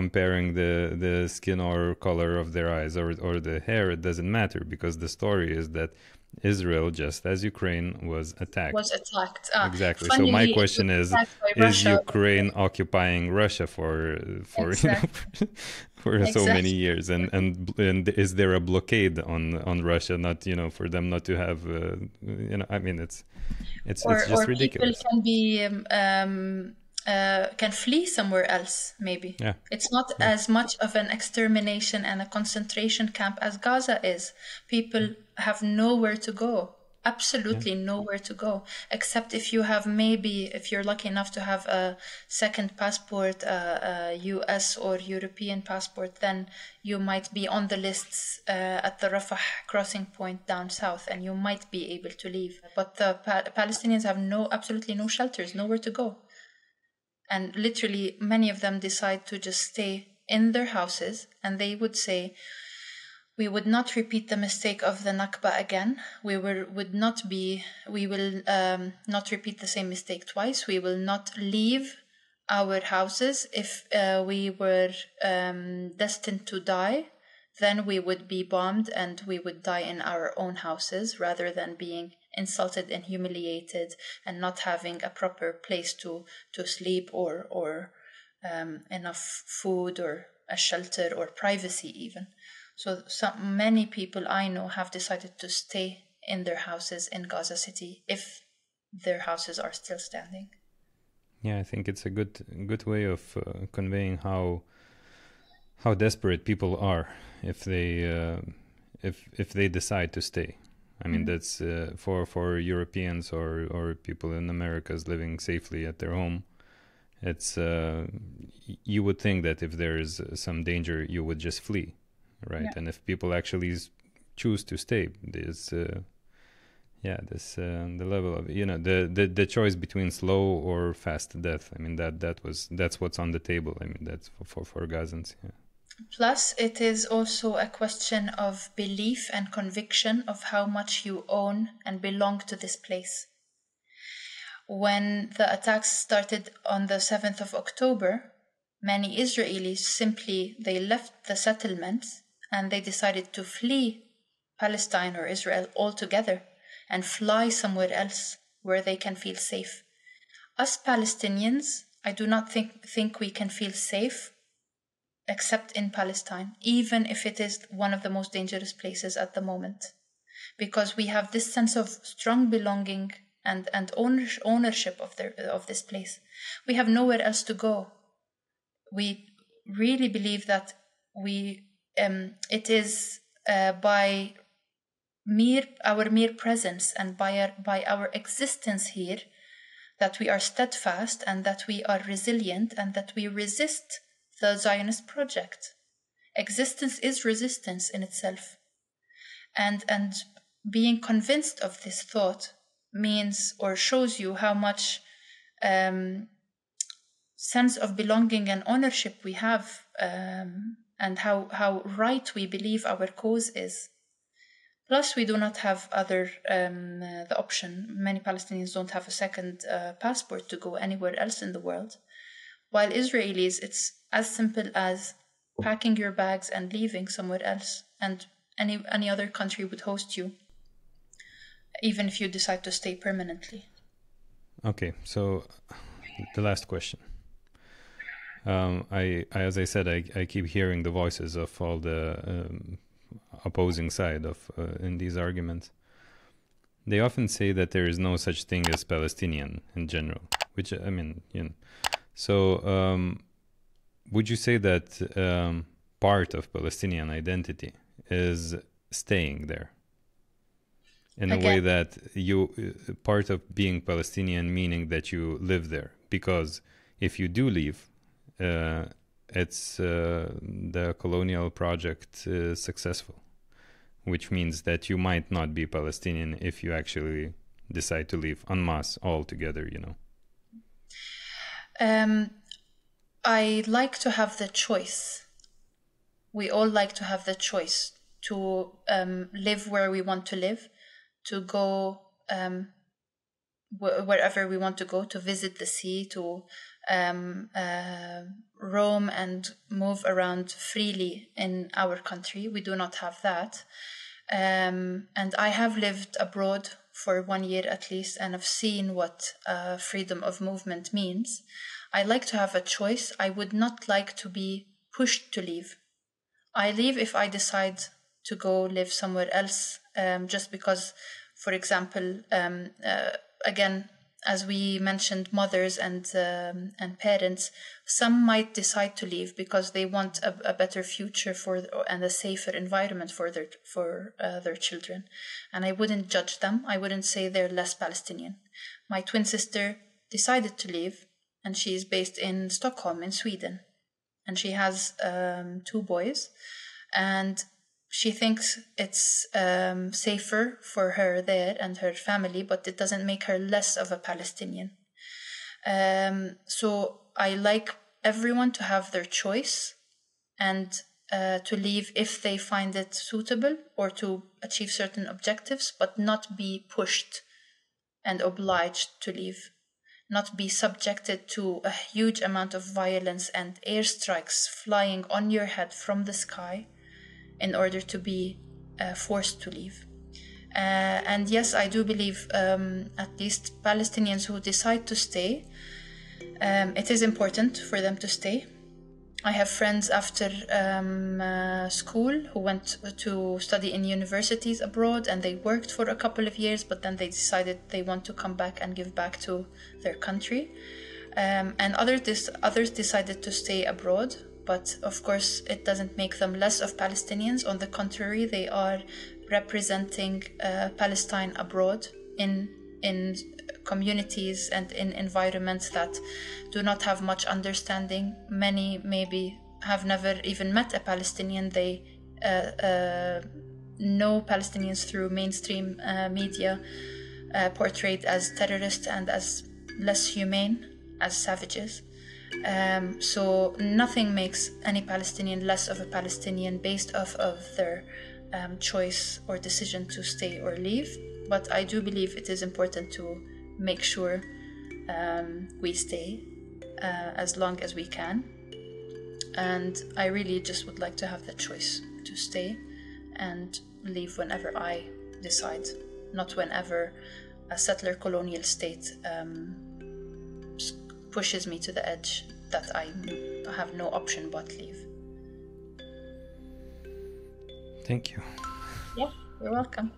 comparing the skin or color of their eyes or the hair. It doesn't matter, because the story is that Israel, just as Ukraine, was attacked. Exactly. So my question is Ukraine occupying Russia for Exactly. for so many years, and is there a blockade on Russia, not for them not to have I mean it's just ridiculous. People can be can flee somewhere else, maybe. Yeah. It's not as much of an extermination and a concentration camp as Gaza is. People have nowhere to go, absolutely nowhere to go, except if you have, maybe if you're lucky enough to have a second passport, a US or European passport, then you might be on the lists at the Rafah crossing point down south, and you might be able to leave. But the Palestinians have absolutely no shelters, nowhere to go. And literally, many of them decide to just stay in their houses, and they would say, we would not repeat the mistake of the Nakba again. We will not repeat the same mistake twice. We will not leave our houses. If we were destined to die, then we would be bombed and we would die in our own houses, rather than being insulted and humiliated and not having a proper place to sleep or enough food or a shelter or privacy even. So many people I know have decided to stay in their houses in Gaza City, if their houses are still standing. Yeah, I think it's a good way of conveying how desperate people are if they decide to stay. I mean, that's for Europeans or people in Americas living safely at their home. It's you would think that if there is some danger, you would just flee, right? Yeah. And if people actually choose to stay, there's the level of the choice between slow or fast death. I mean that's what's on the table. I mean that's for Gazans. Yeah. Plus, it is also a question of belief and conviction of how much you own and belong to this place. When the attacks started on the 7th of October, many Israelis they left the settlements and they decided to flee Palestine or Israel altogether and fly somewhere else where they can feel safe. Us Palestinians, I do not think we can feel safe except in Palestine, even if it is one of the most dangerous places at the moment, because we have this sense of strong belonging and ownership of this place. We have nowhere else to go. We really believe that it is by our mere presence and by our existence here that we are steadfast and that we are resilient and that we resist the Zionist project. Existence is resistance in itself. And being convinced of this thought means or shows you how much sense of belonging and ownership we have, and how right we believe our cause is. Plus, we do not have the option. Many Palestinians don't have a second passport to go anywhere else in the world. While Israelis, it's as simple as packing your bags and leaving somewhere else, and any other country would host you, even if you decide to stay permanently. Okay, so the last question. As I said, I keep hearing the voices of all the opposing side in these arguments. They often say that there is no such thing as Palestinian in general, which I mean, So, would you say that part of Palestinian identity is staying there? In a way that part of being Palestinian meaning that you live there? Because if you do leave, it's the colonial project is successful, which means that you might not be Palestinian if you actually decide to leave en masse altogether, I like to have the choice. We all like to have the choice to live where we want to live, to go wherever we want to go, to visit the sea, to roam and move around freely in our country. We do not have that. And I have lived abroad for 1 year at least, and have seen what freedom of movement means. I like to have a choice. I would not like to be pushed to leave. I leave if I decide to go live somewhere else, just because, for example, again, as we mentioned, mothers and parents, some might decide to leave because they want a better future and a safer environment for their children. And I wouldn't judge them. I wouldn't say they're less Palestinian. My twin sister decided to leave, and she is based in Stockholm, in Sweden. And she has 2 boys, and she thinks it's safer for her there and her family, but it doesn't make her less of a Palestinian. So I like everyone to have their choice and to leave if they find it suitable or to achieve certain objectives, but not be pushed and obliged to leave. Not be subjected to a huge amount of violence and airstrikes flying on your head from the sky in order to be forced to leave. And yes, I do believe at least Palestinians who decide to stay, it is important for them to stay. I have friends after school who went to study in universities abroad, and they worked for a couple of years, but then they decided they want to come back and give back to their country. And others decided to stay abroad, but of course it doesn't make them less of Palestinians. On the contrary, they are representing Palestine abroad in communities and in environments that do not have much understanding. Many maybe have never even met a Palestinian. They know Palestinians through mainstream media, portrayed as terrorists and as less humane, as savages. So nothing makes any Palestinian less of a Palestinian based off of their choice or decision to stay or leave. But I do believe it is important to make sure we stay as long as we can. And I really just would like to have the choice to stay and leave whenever I decide, not whenever a settler colonial state pushes me to the edge that I have no option but leave. Thank you. Yeah, you're welcome.